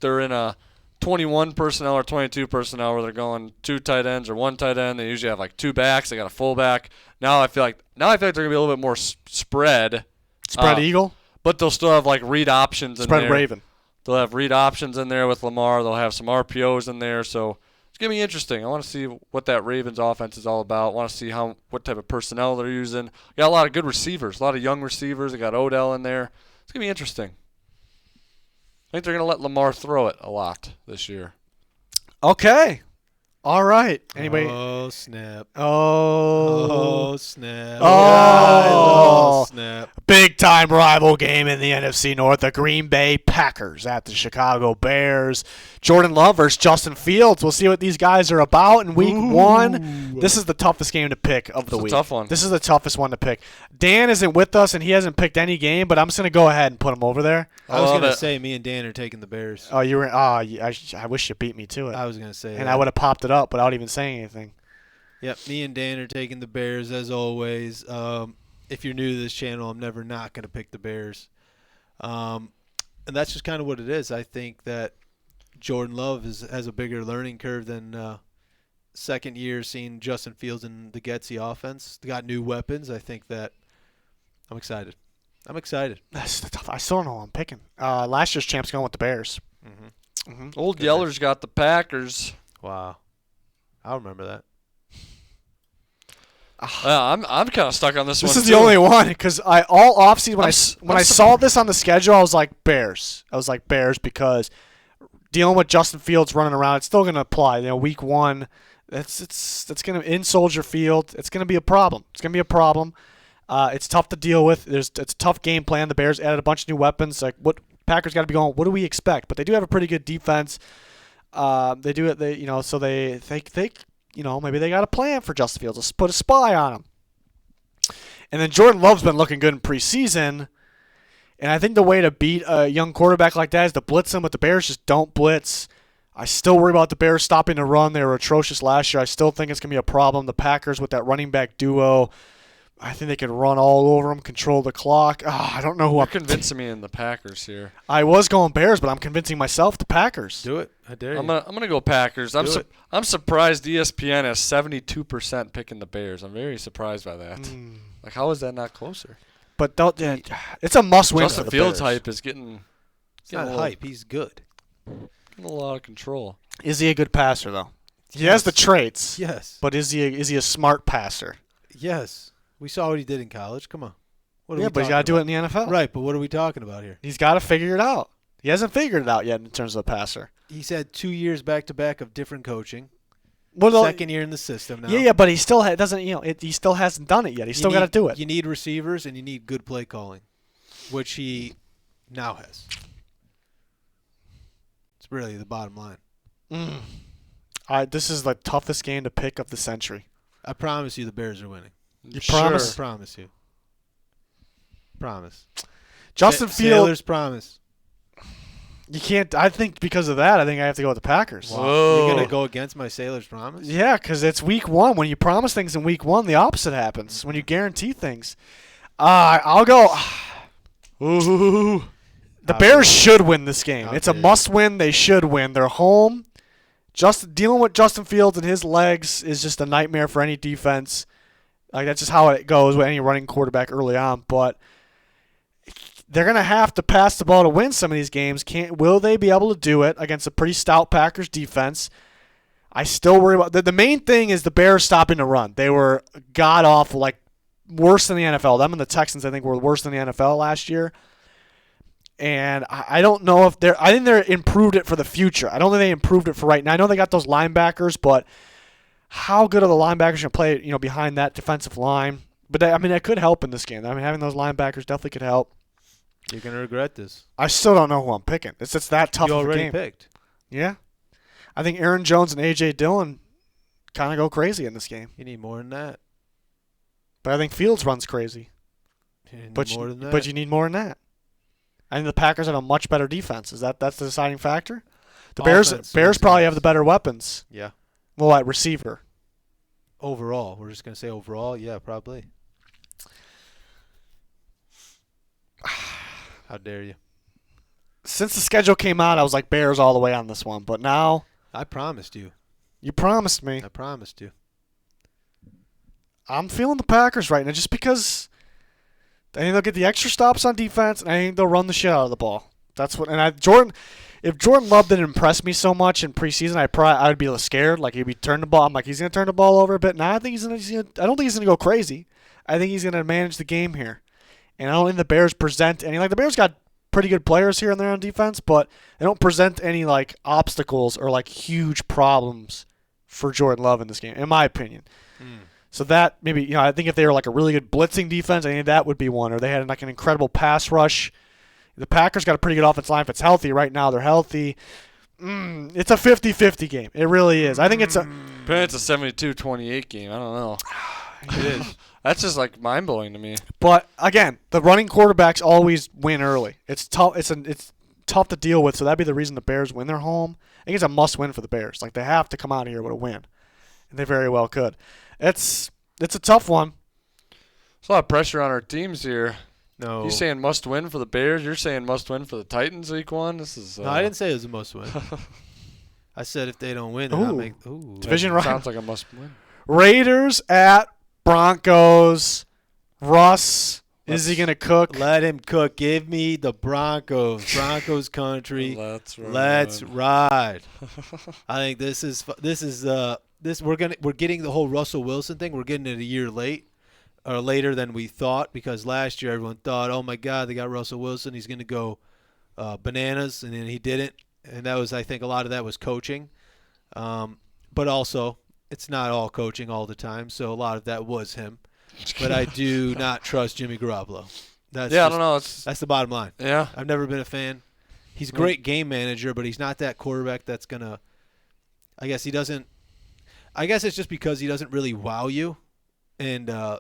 they're in a 21 personnel or 22 personnel where they're going 2 tight ends or 1 tight end. They usually have like 2 backs. They got a fullback. Now I feel like they're gonna be a little bit more spread. Spread eagle. But they'll still have like read options in there. Spread Raven. They'll have read options in there with Lamar. They'll have some RPOs in there. So it's going to be interesting. I want to see what that Ravens offense is all about. I want to see what type of personnel they're using. Got a lot of good receivers, a lot of young receivers. They got Odell in there. It's going to be interesting. I think they're going to let Lamar throw it a lot this year. Okay. All right. Anybody? Oh, snap. Oh. Oh, snap. Oh. Snap. Big time rival game in the NFC North. The Green Bay Packers at the Chicago Bears. Jordan Love versus Justin Fields. We'll see what these guys are about in week 1. This is the toughest game to pick of the week. It's a tough one. This is the toughest one to pick. Dan isn't with us, and he hasn't picked any game, but I'm just going to go ahead and put him over there. I was going to say me and Dan are taking the Bears. Oh, you were. I wish you beat me to it. I was going to say and I would have popped it up without even saying anything. Yep, me and Dan are taking the Bears as always. If you're new to this channel, I'm never not going to pick the Bears. And that's just kind of what it is. I think that Jordan Love has a bigger learning curve than second year seeing Justin Fields in the Getsy offense. They got new weapons. I think that I'm excited. That's tough. I still don't know who I'm picking. Last year's champ's going with the Bears. Old Yeller's got the Packers. Wow. I'll remember that. I'm kind of stuck on this one. This is the only one because all offseason when I saw this on the schedule, I was like Bears. Because dealing with Justin Fields running around, it's still going to apply. Week 1, it's going to in Soldier Field. It's going to be a problem. It's tough to deal with. It's a tough game plan. The Bears added a bunch of new weapons. Like what Packers got to be going. What do we expect? But they do have a pretty good defense. They do it. So they maybe they got a plan for Justin Fields. Let's put a spy on him. And then Jordan Love's been looking good in preseason. And I think the way to beat a young quarterback like that is to blitz him, but the Bears just don't blitz. I still worry about the Bears stopping the run. They were atrocious last year. I still think it's going to be a problem. The Packers with that running back duo, I think they could run all over them, control the clock. I don't know who You're convincing me in the Packers here. I was going Bears, but I'm convincing myself the Packers. Do it. I dare you. I'm gonna go Packers. I'm surprised ESPN has 72% picking the Bears. I'm very surprised by that. Like, how is that not closer? But it's a must-win. Justin Fields' hype is getting. It's not hype. He's good. Getting a lot of control. Is he a good passer though? He has the traits. Yes. But is he a smart passer? Yes. We saw what he did in college. Come on. But he's got to do it in the NFL. Right, but what are we talking about here? He's got to figure it out. He hasn't figured it out yet in terms of the passer. He's had 2 years back-to-back of different coaching. Second year in the system now. Yeah, but he still doesn't. He still hasn't done it yet. He's still got to do it. You need receivers and you need good play calling, which he now has. It's really the bottom line. This is the toughest game to pick of the century. I promise you, the Bears are winning. You promise? I promise you. Promise. Justin Fields. Sailors promise. You can't. I think because of that, I think I have to go with the Packers. Wow. You're going to go against my Sailors promise? Yeah, because it's week 1. When you promise things in week 1, the opposite happens. When you guarantee things. I'll go. Ooh. The Bears should win this game. It's a must-win. They should win. They're home. Just dealing with Justin Fields and his legs is just a nightmare for any defense. Like, that's just how it goes with any running quarterback early on. But they're going to have to pass the ball to win some of these games. Will they be able to do it against a pretty stout Packers defense? I still worry about the main thing is the Bears stopping the run. They were god-awful, like worse than the NFL. Them and the Texans, I think, were worse than the NFL last year. And I don't know if I think they're improved it for the future. I don't think they improved it for right now. I know they got those linebackers, but how good are the linebackers going to play, behind that defensive line? But that could help in this game. Having those linebackers definitely could help. You're going to regret this. I still don't know who I'm picking. It's just that tough of a game. You already picked. Yeah. I think Aaron Jones and A.J. Dillon kind of go crazy in this game. You need more than that. But I think Fields runs crazy. But you need more than that. I think the Packers have a much better defense. That's the deciding factor? The Bears probably have the better weapons. Yeah. Well, at receiver. Overall. We're just going to say overall. Yeah, probably. How dare you? Since the schedule came out, I was like Bears all the way on this one. But now. I promised you. You promised me. I promised you. I'm feeling the Packers right now just because I think they'll get the extra stops on defense, and I think they'll run the shit out of the ball. That's what. And if Jordan Love didn't impress me so much in preseason, I would be a little scared. Like he'd be turning the ball. I'm like, he's gonna turn the ball over a bit. Now I think I don't think he's gonna go crazy. I think he's gonna manage the game here, and I don't think the Bears present any. Like the Bears got pretty good players here and there on defense, but they don't present any like obstacles or like huge problems for Jordan Love in this game, in my opinion. So that maybe, I think if they were like a really good blitzing defense, I think that would be one. Or they had like an incredible pass rush. The Packers got a pretty good offensive line if it's healthy. Right now they're healthy. It's a 50-50 game. It really is. I think it's a 72-28 game. I don't know. It is. That's just like mind-blowing to me. But again, the running quarterbacks always win early. It's tough. It's tough to deal with. So that'd be the reason the Bears win their home. I think it's a must-win for the Bears. Like they have to come out of here with a win, and they very well could. It's a tough one. There's a lot of pressure on our teams here. No. You saying must win for the Bears? You're saying must win for the Titans week 1? This is. No, I didn't say it was a must win. I said if they don't win, they're not division round. Sounds like a must win. Raiders at Broncos. Russ, is he gonna cook? Let him cook. Give me the Broncos. Broncos country. Let's ride. Let's ride. I think we're getting the whole Russell Wilson thing. We're getting it a year late. Or later than we thought, because last year everyone thought, oh my God, they got Russell Wilson, he's going to go bananas, and then he didn't. And that was, I think, a lot of that was coaching. But also, it's not all coaching all the time, so a lot of that was him. But I do not trust Jimmy Garoppolo. I don't know. That's the bottom line. Yeah. I've never been a fan. He's a great game manager, but he's not that quarterback that's going to – I guess it's just because he doesn't really wow you. And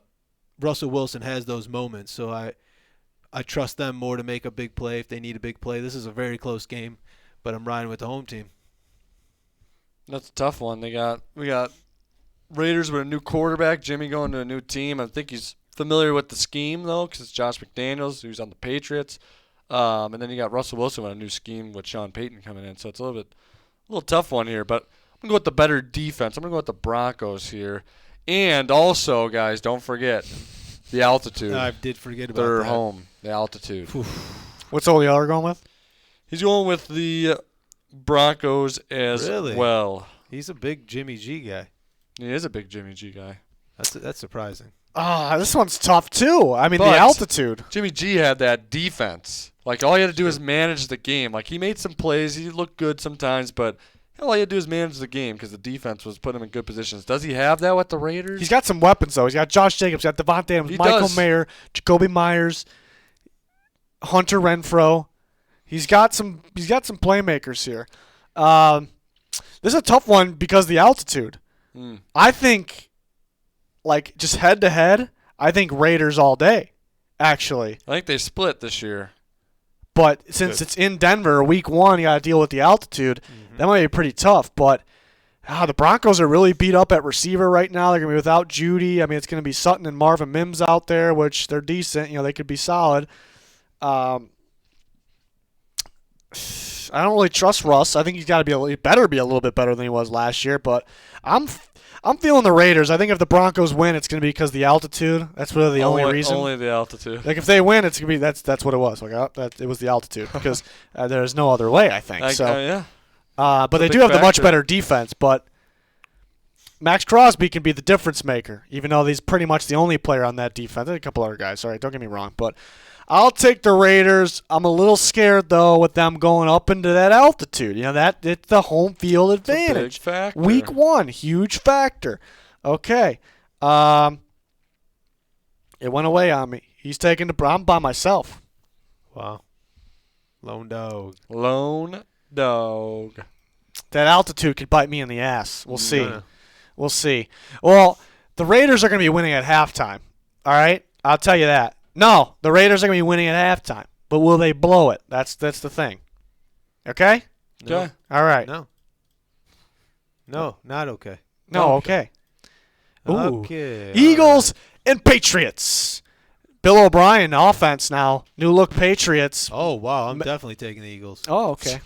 Russell Wilson has those moments, so I trust them more to make a big play if they need a big play. This is a very close game, but I'm riding with the home team. That's a tough one. We got Raiders with a new quarterback, Jimmy going to a new team. I think he's familiar with the scheme, though, because it's Josh McDaniels, who's on the Patriots. And then you got Russell Wilson with a new scheme with Sean Payton coming in. So it's a little tough one here. But I'm going to go with the better defense. I'm going to go with the Broncos here. And also, guys, don't forget the altitude. I did forget about Their that. home, the altitude. What's Ole Yeller going with? He's going with the Broncos as well. He's a big Jimmy G guy. He is a big Jimmy G guy. That's surprising. This one's tough, too. I mean, But the altitude. Jimmy G had that defense. Like, all you had to do is manage the game. Like, he made some plays. He looked good sometimes, but all you had to do is manage the game because the defense was putting him in good positions. Does he have that with the Raiders? He's got some weapons, though. He's got Josh Jacobs, he's got Devontae Adams, Michael Mayer, Jacoby Myers, Hunter Renfrow. He's got some playmakers here. This is a tough one because of the altitude. I think, like, just head-to-head, I think Raiders all day, actually. I think they split this year. But since it's in Denver, week 1, you got to deal with the altitude. Mm-hmm. That might be pretty tough. But the Broncos are really beat up at receiver right now. They're going to be without Judy. I mean, it's going to be Sutton and Marvin Mims out there, which they're decent. They could be solid. I don't really trust Russ. I think he better be a little bit better than he was last year. But I'm feeling the Raiders. I think if the Broncos win, it's going to be because of the altitude. That's really the only reason. Only the altitude. Like if they win, it's going to be that's what it was. Like it was the altitude because there's no other way. I think so. Yeah. But they do have the much better defense. But Max Crosby can be the difference maker, even though he's pretty much the only player on that defense. There's a couple other guys. Sorry, don't get me wrong, but I'll take the Raiders. I'm a little scared though with them going up into that altitude. It's the home field advantage. Big factor. Week 1, huge factor. Okay. It went away on me. He's taking I'm by myself. Wow. Lone dog. That altitude could bite me in the ass. We'll see. We'll see. Well, the Raiders are going to be winning at halftime. All right? I'll tell you that. No, the Raiders are going to be winning at halftime. But will they blow it? That's the thing. Okay? No. Okay. All right. No, not okay. No, okay. Ooh. Okay. Eagles and Patriots. Bill O'Brien, offense now. New look Patriots. Oh, wow. I'm definitely taking the Eagles. Oh, okay.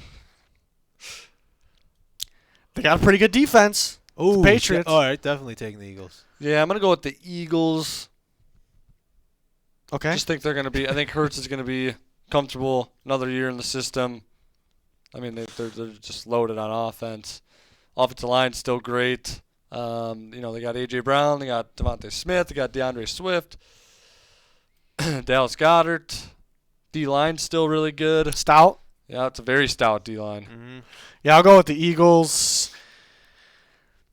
They got a pretty good defense. Ooh, Patriots. All right, definitely taking the Eagles. Yeah, I'm going to go with the Eagles. Okay. I think Hurts is going to be comfortable another year in the system. I mean, they're just loaded on offense. Offensive line's still great. They got A.J. Brown. They got Devontae Smith. They got DeAndre Swift. Dallas Goedert. D-line's still really good. Stout. Yeah, it's a very stout D-line. Mm-hmm. Yeah, I'll go with the Eagles.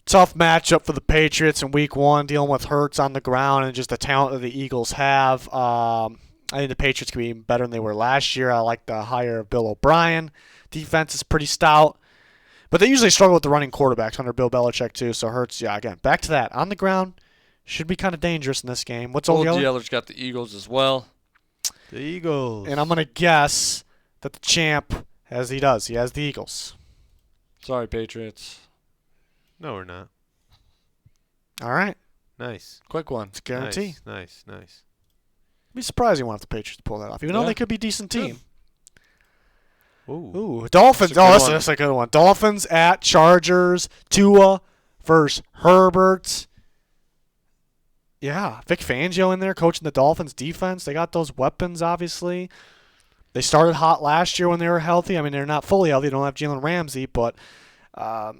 Tough matchup for the Patriots in Week 1, dealing with Hurts on the ground and just the talent that the Eagles have. I think the Patriots could be even better than they were last year. I like the hire of Bill O'Brien. Defense is pretty stout. But they usually struggle with the running quarterbacks under Bill Belichick, too. So Hurts, yeah, again, back to that. On the ground, should be kind of dangerous in this game. What's Old Yeller? Yeller's got the Eagles as well. The Eagles. And I'm going to guess that the champ, as he does, he has the Eagles. Sorry, Patriots. No, we're not. All right. Nice. Quick one. It's a guarantee. Nice. I'd be surprised you want the Patriots to pull that off, even though they could be a decent team. Ooh, Dolphins. That's a good one. Dolphins at Chargers. Tua versus Herbert. Yeah, Vic Fangio in there coaching the Dolphins defense. They got those weapons, obviously. They started hot last year when they were healthy. I mean, they're not fully healthy. They don't have Jalen Ramsey, but God,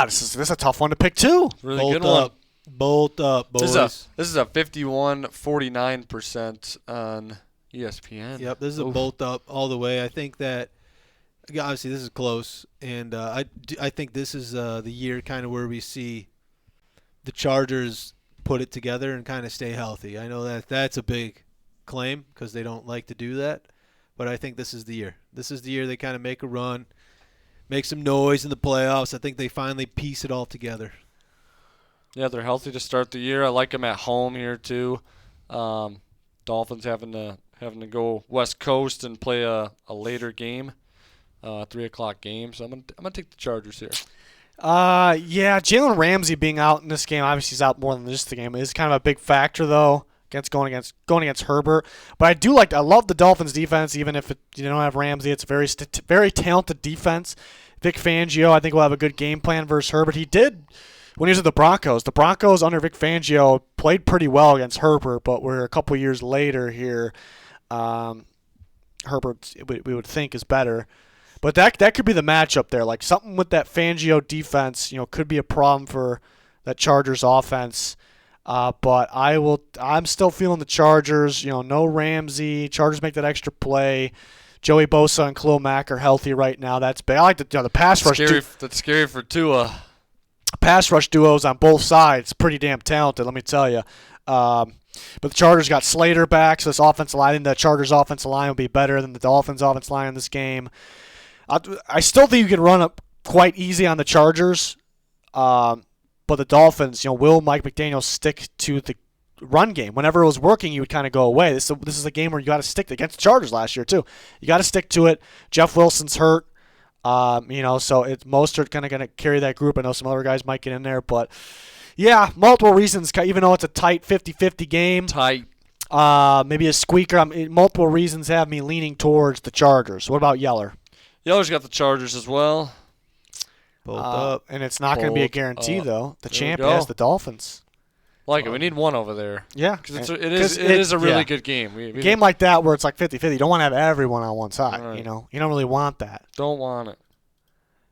this is a tough one to pick too. Really good one. Bolt up, boys. This is a 51.49% on ESPN. Yep, this is a bolt up all the way. I think that obviously this is close, and I think this is the year kind of where we see the Chargers put it together and kind of stay healthy. I know that that's a big claim because they don't like to do that, but I think this is the year. This is the year they kind of make a run, make some noise in the playoffs. I think they finally piece it all together. Yeah, they're healthy to start the year. I like them at home here too. Dolphins having to go West Coast and play a later game, 3:00 game. So I'm gonna take the Chargers here. Yeah, Jalen Ramsey being out in this game, obviously he's out more than just the game, is kind of a big factor though going against Herbert. But I love the Dolphins defense, even if you don't have Ramsey. It's a very talented defense. Vic Fangio, I think, will have a good game plan versus Herbert. He did when he was at the Broncos. The Broncos under Vic Fangio played pretty well against Herbert, but we're a couple years later here. Herbert, we would think, is better. But that could be the matchup there. Like something with that Fangio defense, could be a problem for that Chargers offense. But I'm still feeling the Chargers. No Ramsey. Chargers make that extra play. Joey Bosa and Khalil Mack are healthy right now. That's big. I like the pass rush. That's scary for Tua. Pass rush duos on both sides, pretty damn talented, let me tell you. But the Chargers got Slater back, so this offensive line, the Chargers offensive line will be better than the Dolphins offensive line in this game. I still think you can run up quite easy on the Chargers, but the Dolphins, will Mike McDaniel stick to the run game? Whenever it was working, you would kind of go away. This is a game where you got to stick against the Chargers last year too. You got to stick to it. Jeff Wilson's hurt. So it's Mostert kind of going to carry that group. I know some other guys might get in there, but yeah, multiple reasons. Even though it's a tight 50-50 game, maybe a squeaker. Multiple reasons have me leaning towards the Chargers. What about Yeller? Yeller's got the Chargers as well. Bolt up, and it's not going to be a guarantee though. The champ has the Dolphins. Like it. We need one over there. Yeah. Because it is a really good game. A game like that where it's like 50-50, you don't want to have everyone on one side. Right. You don't really want that. Don't want it.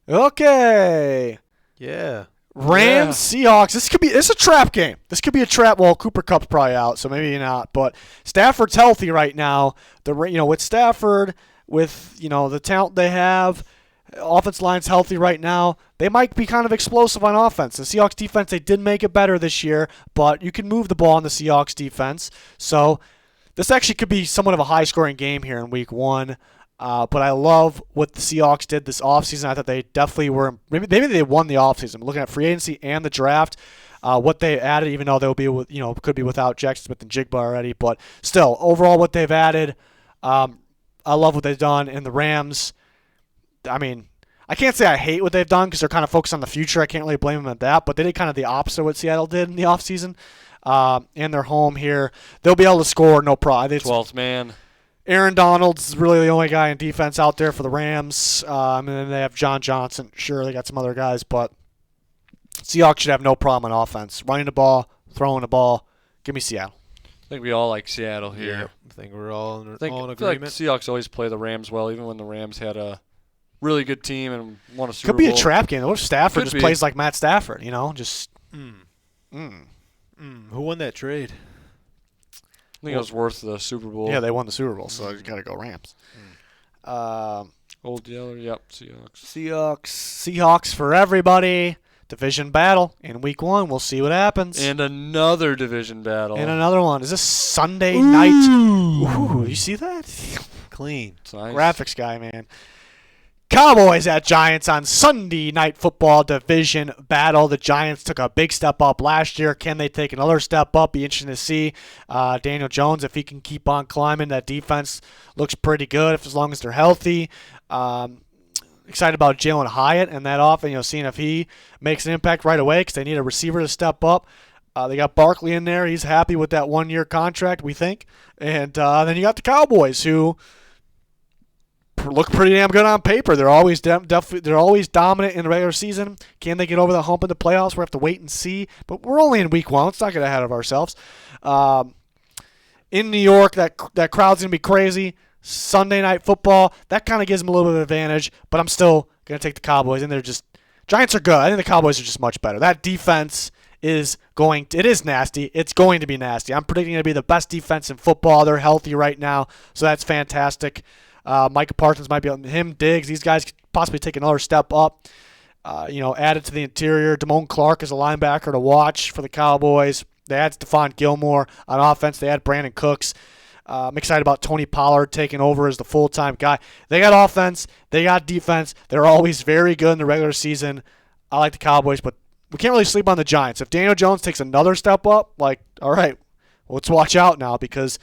Okay. Yeah. Rams, Seahawks. It's a trap game. This could be a trap. Well, Cooper Kupp's probably out, so maybe not. But Stafford's healthy right now. With Stafford, with the talent they have, offense line's healthy right now. They might be kind of explosive on offense. The Seahawks defense, they did make it better this year, but you can move the ball in the Seahawks defense. So this actually could be somewhat of a high-scoring game here in Week 1. But I love what the Seahawks did this offseason. I thought they definitely were – maybe they won the offseason. Looking at free agency and the draft, what they added, even though they'll be could be without Jackson Smith and Jigba already. But still, overall what they've added, I love what they've done. And the Rams – I can't say I hate what they've done because they're kind of focused on the future. I can't really blame them at that. But they did kind of the opposite of what Seattle did in the offseason. And they're home here. They'll be able to score, no problem. 12th man. Aaron Donald's really the only guy in defense out there for the Rams. And then they have John Johnson. Sure, they got some other guys. But Seahawks should have no problem on offense. Running the ball, throwing the ball. Give me Seattle. I think we all like Seattle here. Yeah, I think we're all in I feel agreement. like Seahawks always play the Rams well, even when the Rams had a really good team and won a Super Could be Bowl. a trap game. What if Stafford Could just be. plays like Matt Stafford, just Who won that trade? I think it was worth the Super Bowl. Yeah, they won the Super Bowl, so you got to go Rams. Old Yeller, yep, Seahawks. Seahawks for everybody. Division battle in Week 1. We'll see what happens. And another division battle. And another one. Is this Sunday night? Ooh, you see that? Clean. It's nice. Graphics guy, man. Cowboys at Giants on Sunday Night Football division battle. The Giants took a big step up last year. Can they take another step up? Be interesting to see. Daniel Jones, if he can keep on climbing. That defense looks pretty good as long as they're healthy. Excited about Jalen Hyatt and that offense, seeing if he makes an impact right away because they need a receiver to step up. They got Barkley in there. He's happy with that 1-year contract, we think. And then you got the Cowboys, who look pretty damn good on paper. They're always they're always dominant in the regular season. Can they get over the hump in the playoffs? We have to wait and see. But we're only in Week 1. Let's not get ahead of ourselves. In New York, that crowd's gonna be crazy. Sunday Night Football, that kind of gives them a little bit of advantage. But I'm still gonna take the Cowboys, and Giants are good. I think the Cowboys are just much better. That defense is nasty. It's going to be nasty. I'm predicting it to be the best defense in football. They're healthy right now, so that's fantastic. Micah Parsons might be on him. Diggs, these guys could possibly take another step up. Added to the interior. Damone Clark is a linebacker to watch for the Cowboys. They had Stephon Gilmore on offense. They had Brandon Cooks. I'm excited about Tony Pollard taking over as the full-time guy. They got offense. They got defense. They're always very good in the regular season. I like the Cowboys, but we can't really sleep on the Giants. If Daniel Jones takes another step up, all right, let's watch out now because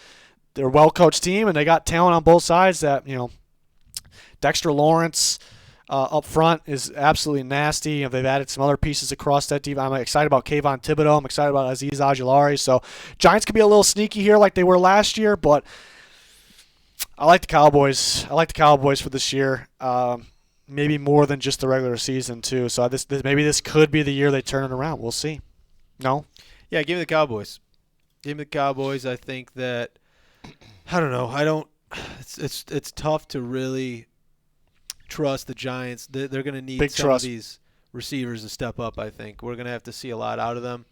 they're a well-coached team and they got talent on both sides. That Dexter Lawrence up front is absolutely nasty. They've added some other pieces across that team. I'm excited about Kayvon Thibodeau. I'm excited about Azeez Ojulari. So Giants could be a little sneaky here like they were last year, but I like the Cowboys. I like the Cowboys for this year. Maybe more than just the regular season too. So maybe this could be the year they turn it around. We'll see. No? Yeah, give me the Cowboys. Give me the Cowboys. I think that I don't know. It's tough to really trust the Giants. They're going to need some of these receivers to step up, I think. We're going to have to see a lot out of them.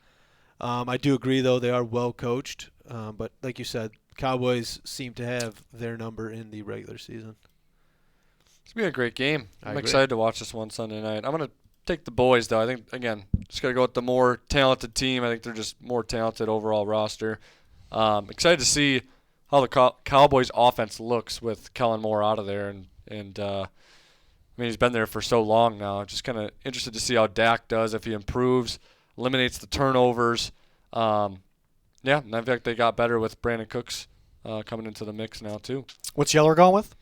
I do agree, though, they are well coached. But like you said, Cowboys seem to have their number in the regular season. It's going to be a great game. I'm agree. Excited to watch this one Sunday night. I'm going to take the boys, though. I think, again, just got to go with the more talented team. I think they're just more talented overall roster. Excited to see how the Cowboys offense looks with Kellen Moore out of there. And he's been there for so long now. Just kind of interested to see how Dak does, if he improves, eliminates the turnovers. And in fact, they got better with Brandon Cooks coming into the mix now, too. What's Yeller going with?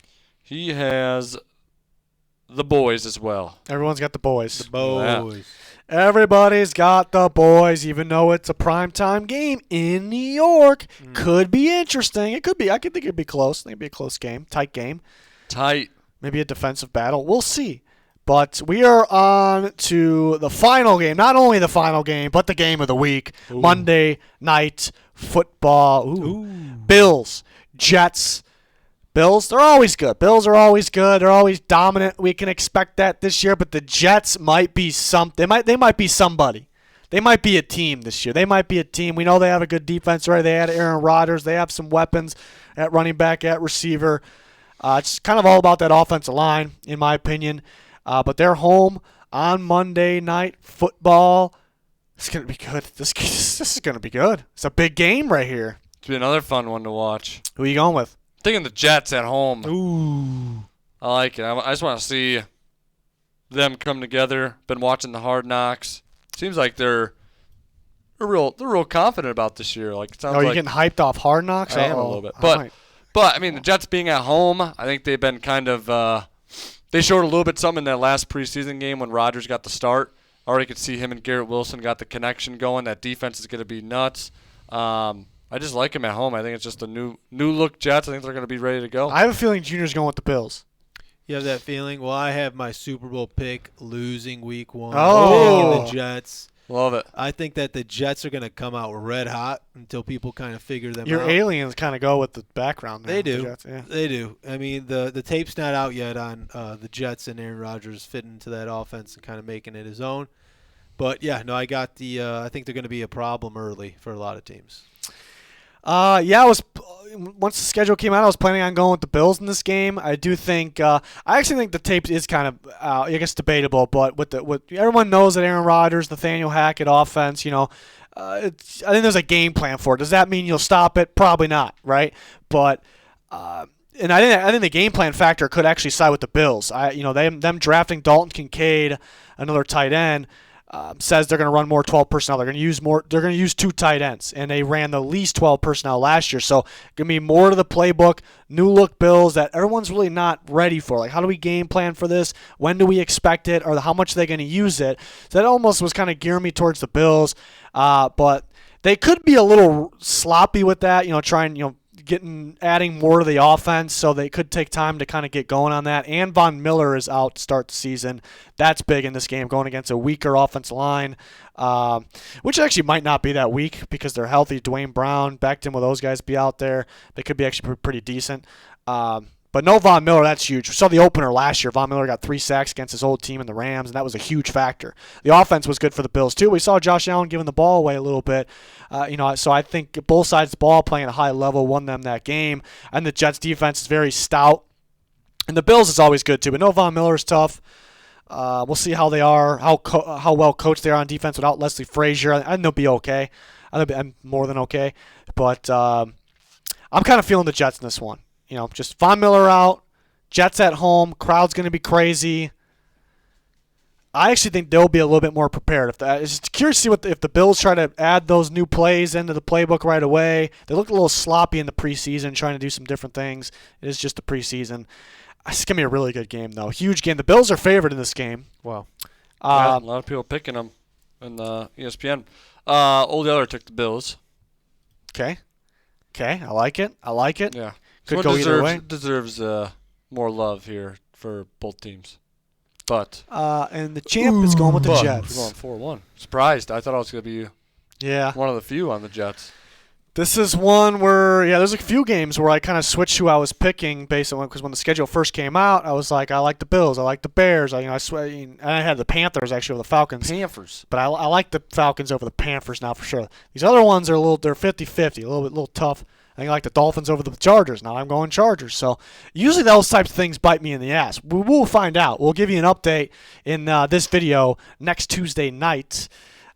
He has the boys as well. Everyone's got the boys. The boys. Yeah. Everybody's got the boys, even though it's a primetime game in New York. Could be interesting. It could be. I could think it'd be close. I think it'd be a close game. Tight game. Tight. Maybe a defensive battle. We'll see. But we are on to the final game. Not only the final game, but the game of the week. Ooh. Monday Night Football. Ooh. Bills. Jets. Bills, they're always good. Bills are always good. They're always dominant. We can expect that this year. But the Jets might be they might be somebody. They might be a team this year. They might be a team. We know they have a good defense, right? They had Aaron Rodgers. They have some weapons at running back, at receiver. It's kind of all about that offensive line, in my opinion. But they're home on Monday Night Football. It's going to be good. This is going to be good. It's a big game right here. It's be another fun one to watch. Who are you going with? Thinking the Jets at home. Ooh. I like it. I just want to see them come together. Been watching the Hard Knocks. Seems like they're real confident about this year. Like it sounds Are you like getting hyped off Hard Knocks? I am a little bit. But the Jets being at home, I think they've been kind of they showed a little bit something in that last preseason game when Rodgers got the start. Already could see him and Garrett Wilson got the connection going. That defense is going to be nuts. I just like him at home. I think it's just a new look Jets. I think they're going to be ready to go. I have a feeling Junior's going with the Bills. You have that feeling? Well, I have my Super Bowl pick losing week 1. Oh. Taking the Jets. Love it. I think that the Jets are going to come out red hot until people kind of figure them Your out. aliens kind of go with the background there. They do. The Jets, yeah. They do. I mean, the tape's not out yet on the Jets and Aaron Rodgers fitting into that offense and kind of making it his own. But, yeah, no, I got I think they're going to be a problem early for a lot of teams. I was once the schedule came out, I was planning on going with the Bills in this game. I do think I actually think the tape is kind of I guess debatable, but with everyone knows that Aaron Rodgers, Nathaniel Hackett offense, I think there's a game plan for it. Does that mean you'll stop it? Probably not, right? But and I think the game plan factor could actually side with the Bills. Them drafting Dalton Kincaid, another tight end, says they're going to run more 12 personnel. They're going to use more. They're going to use 2 tight ends, and they ran the least 12 personnel last year. So going to be more to the playbook. New look Bills that everyone's really not ready for. Like, how do we game plan for this? When do we expect it? Or how much are they going to use it? So that almost was kind of gearing me towards the Bills, but they could be a little sloppy with that. Adding more to the offense, so they could take time to kind of get going on that. And Von Miller is out to start the season. That's big in this game, going against a weaker offensive line, which actually might not be that weak because they're healthy. Dwayne Brown, Becton, will those guys be out there? They could be actually pretty decent. But no Von Miller, that's huge. We saw the opener last year. Von Miller got 3 sacks against his old team in the Rams, and that was a huge factor. The offense was good for the Bills, too. We saw Josh Allen giving the ball away a little bit. So I think both sides of the ball playing at a high level won them that game. And the Jets' defense is very stout. And the Bills is always good, too. But no Von Miller is tough. We'll see how they are, how well coached they are on defense without Leslie Frazier. I think they'll be okay. I'm more than okay. But I'm kind of feeling the Jets in this one. Just Von Miller out, Jets at home, crowd's going to be crazy. I actually think they'll be a little bit more prepared. It's just curious to see if the Bills try to add those new plays into the playbook right away. They looked a little sloppy in the preseason, trying to do some different things. It is just the preseason. It's going to be a really good game, though. Huge game. The Bills are favored in this game. Wow. A lot of people picking them in the ESPN. Old Yeller took the Bills. Okay, I like it. Yeah. Could go either way. Deserves more love here for both teams. But and the champ is going with the Jets. We're going 4-1. Surprised. I thought I was going to be one of the few on the Jets. This is one where, there's a few games where I kind of switched who I was picking based on because when the schedule first came out, I was like, I like the Bills, I like the Bears. I had the Panthers actually over the Falcons. Panthers. But I like the Falcons over the Panthers now for sure. These other ones are they're 50-50, a little tough. I like the Dolphins over the Chargers. Now I'm going Chargers. So usually those types of things bite me in the ass. We will find out. We'll give you an update in this video next Tuesday night.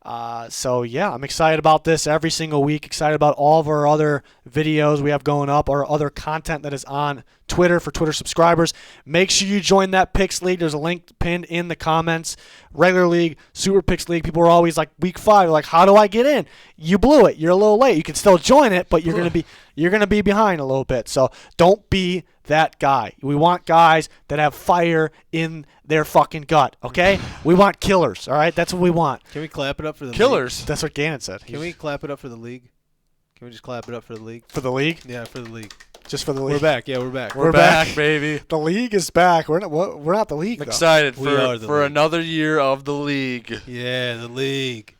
I'm excited about this every single week. Excited about all of our other videos we have going up, our other content that is on Twitter for Twitter subscribers. Make sure you join that Picks League. There's a link pinned in the comments. Regular League, Super Picks League. People are always like, week 5, like, how do I get in? You blew it. You're a little late. You can still join it, but you're gonna be behind a little bit. So don't be that guy. We want guys that have fire in their fucking gut, okay? We want killers, all right? That's what we want. Can we clap it up for the Killers. league? That's what Gannon said. Can we clap it up for the league? Can we just clap it up for the league? For the league? Yeah, for the league. Just for the league. We're back. Yeah, we're back. We're back, baby. The league is back. We're not the league, I'm though. excited We are the for league. another year of the league. Yeah, the league.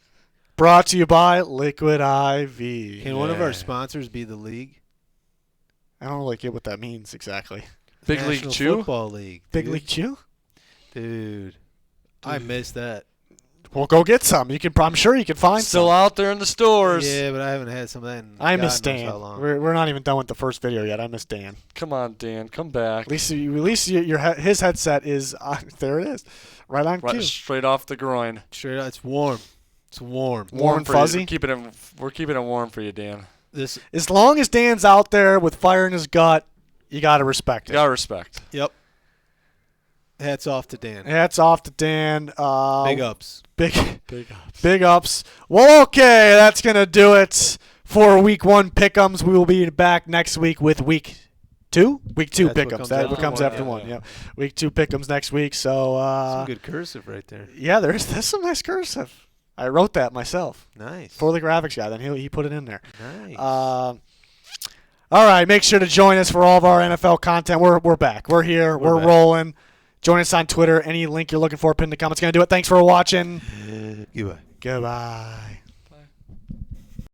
Brought to you by Liquid IV. Can one of our sponsors be the league? I don't really get what that means exactly. Big National League Chew? Football League. Big dude. League Chew? Dude. I missed that. Well, go get some. I'm sure you can find Still some. out there in the stores. Yeah, but I haven't had some of that in I God miss knows how Dan. long. We're not even done with the first video yet. I miss Dan. Come on, Dan. Come back. At least his headset is there. It is, right on cue. Straight off the groin. Straight out, it's warm. It's warm. Warm and for you. fuzzy? We're keeping it warm for you, Dan. This. As long as Dan's out there with fire in his gut, you gotta respect it. You gotta respect. Yep. Hats off to Dan. Hats off to Dan. Big ups. Big ups. Well, okay, that's going to do it for Week 1 Pick'ems. We will be back next week with Week 2? Week 2 That's what Pick'ems. comes That after comes one, after yeah. one. Yeah. Week 2 Pick'ems next week. So, Some good cursive right there. yeah, there's some nice cursive. I wrote that myself Nice. for the graphics guy. Then he put it in there. Nice. All right, make sure to join us for all of our NFL content. We're back. We're here. We're back. rolling. Join us on Twitter. Any link you're looking for, pin in the comments. Going to do it. Thanks for watching. Goodbye. Goodbye.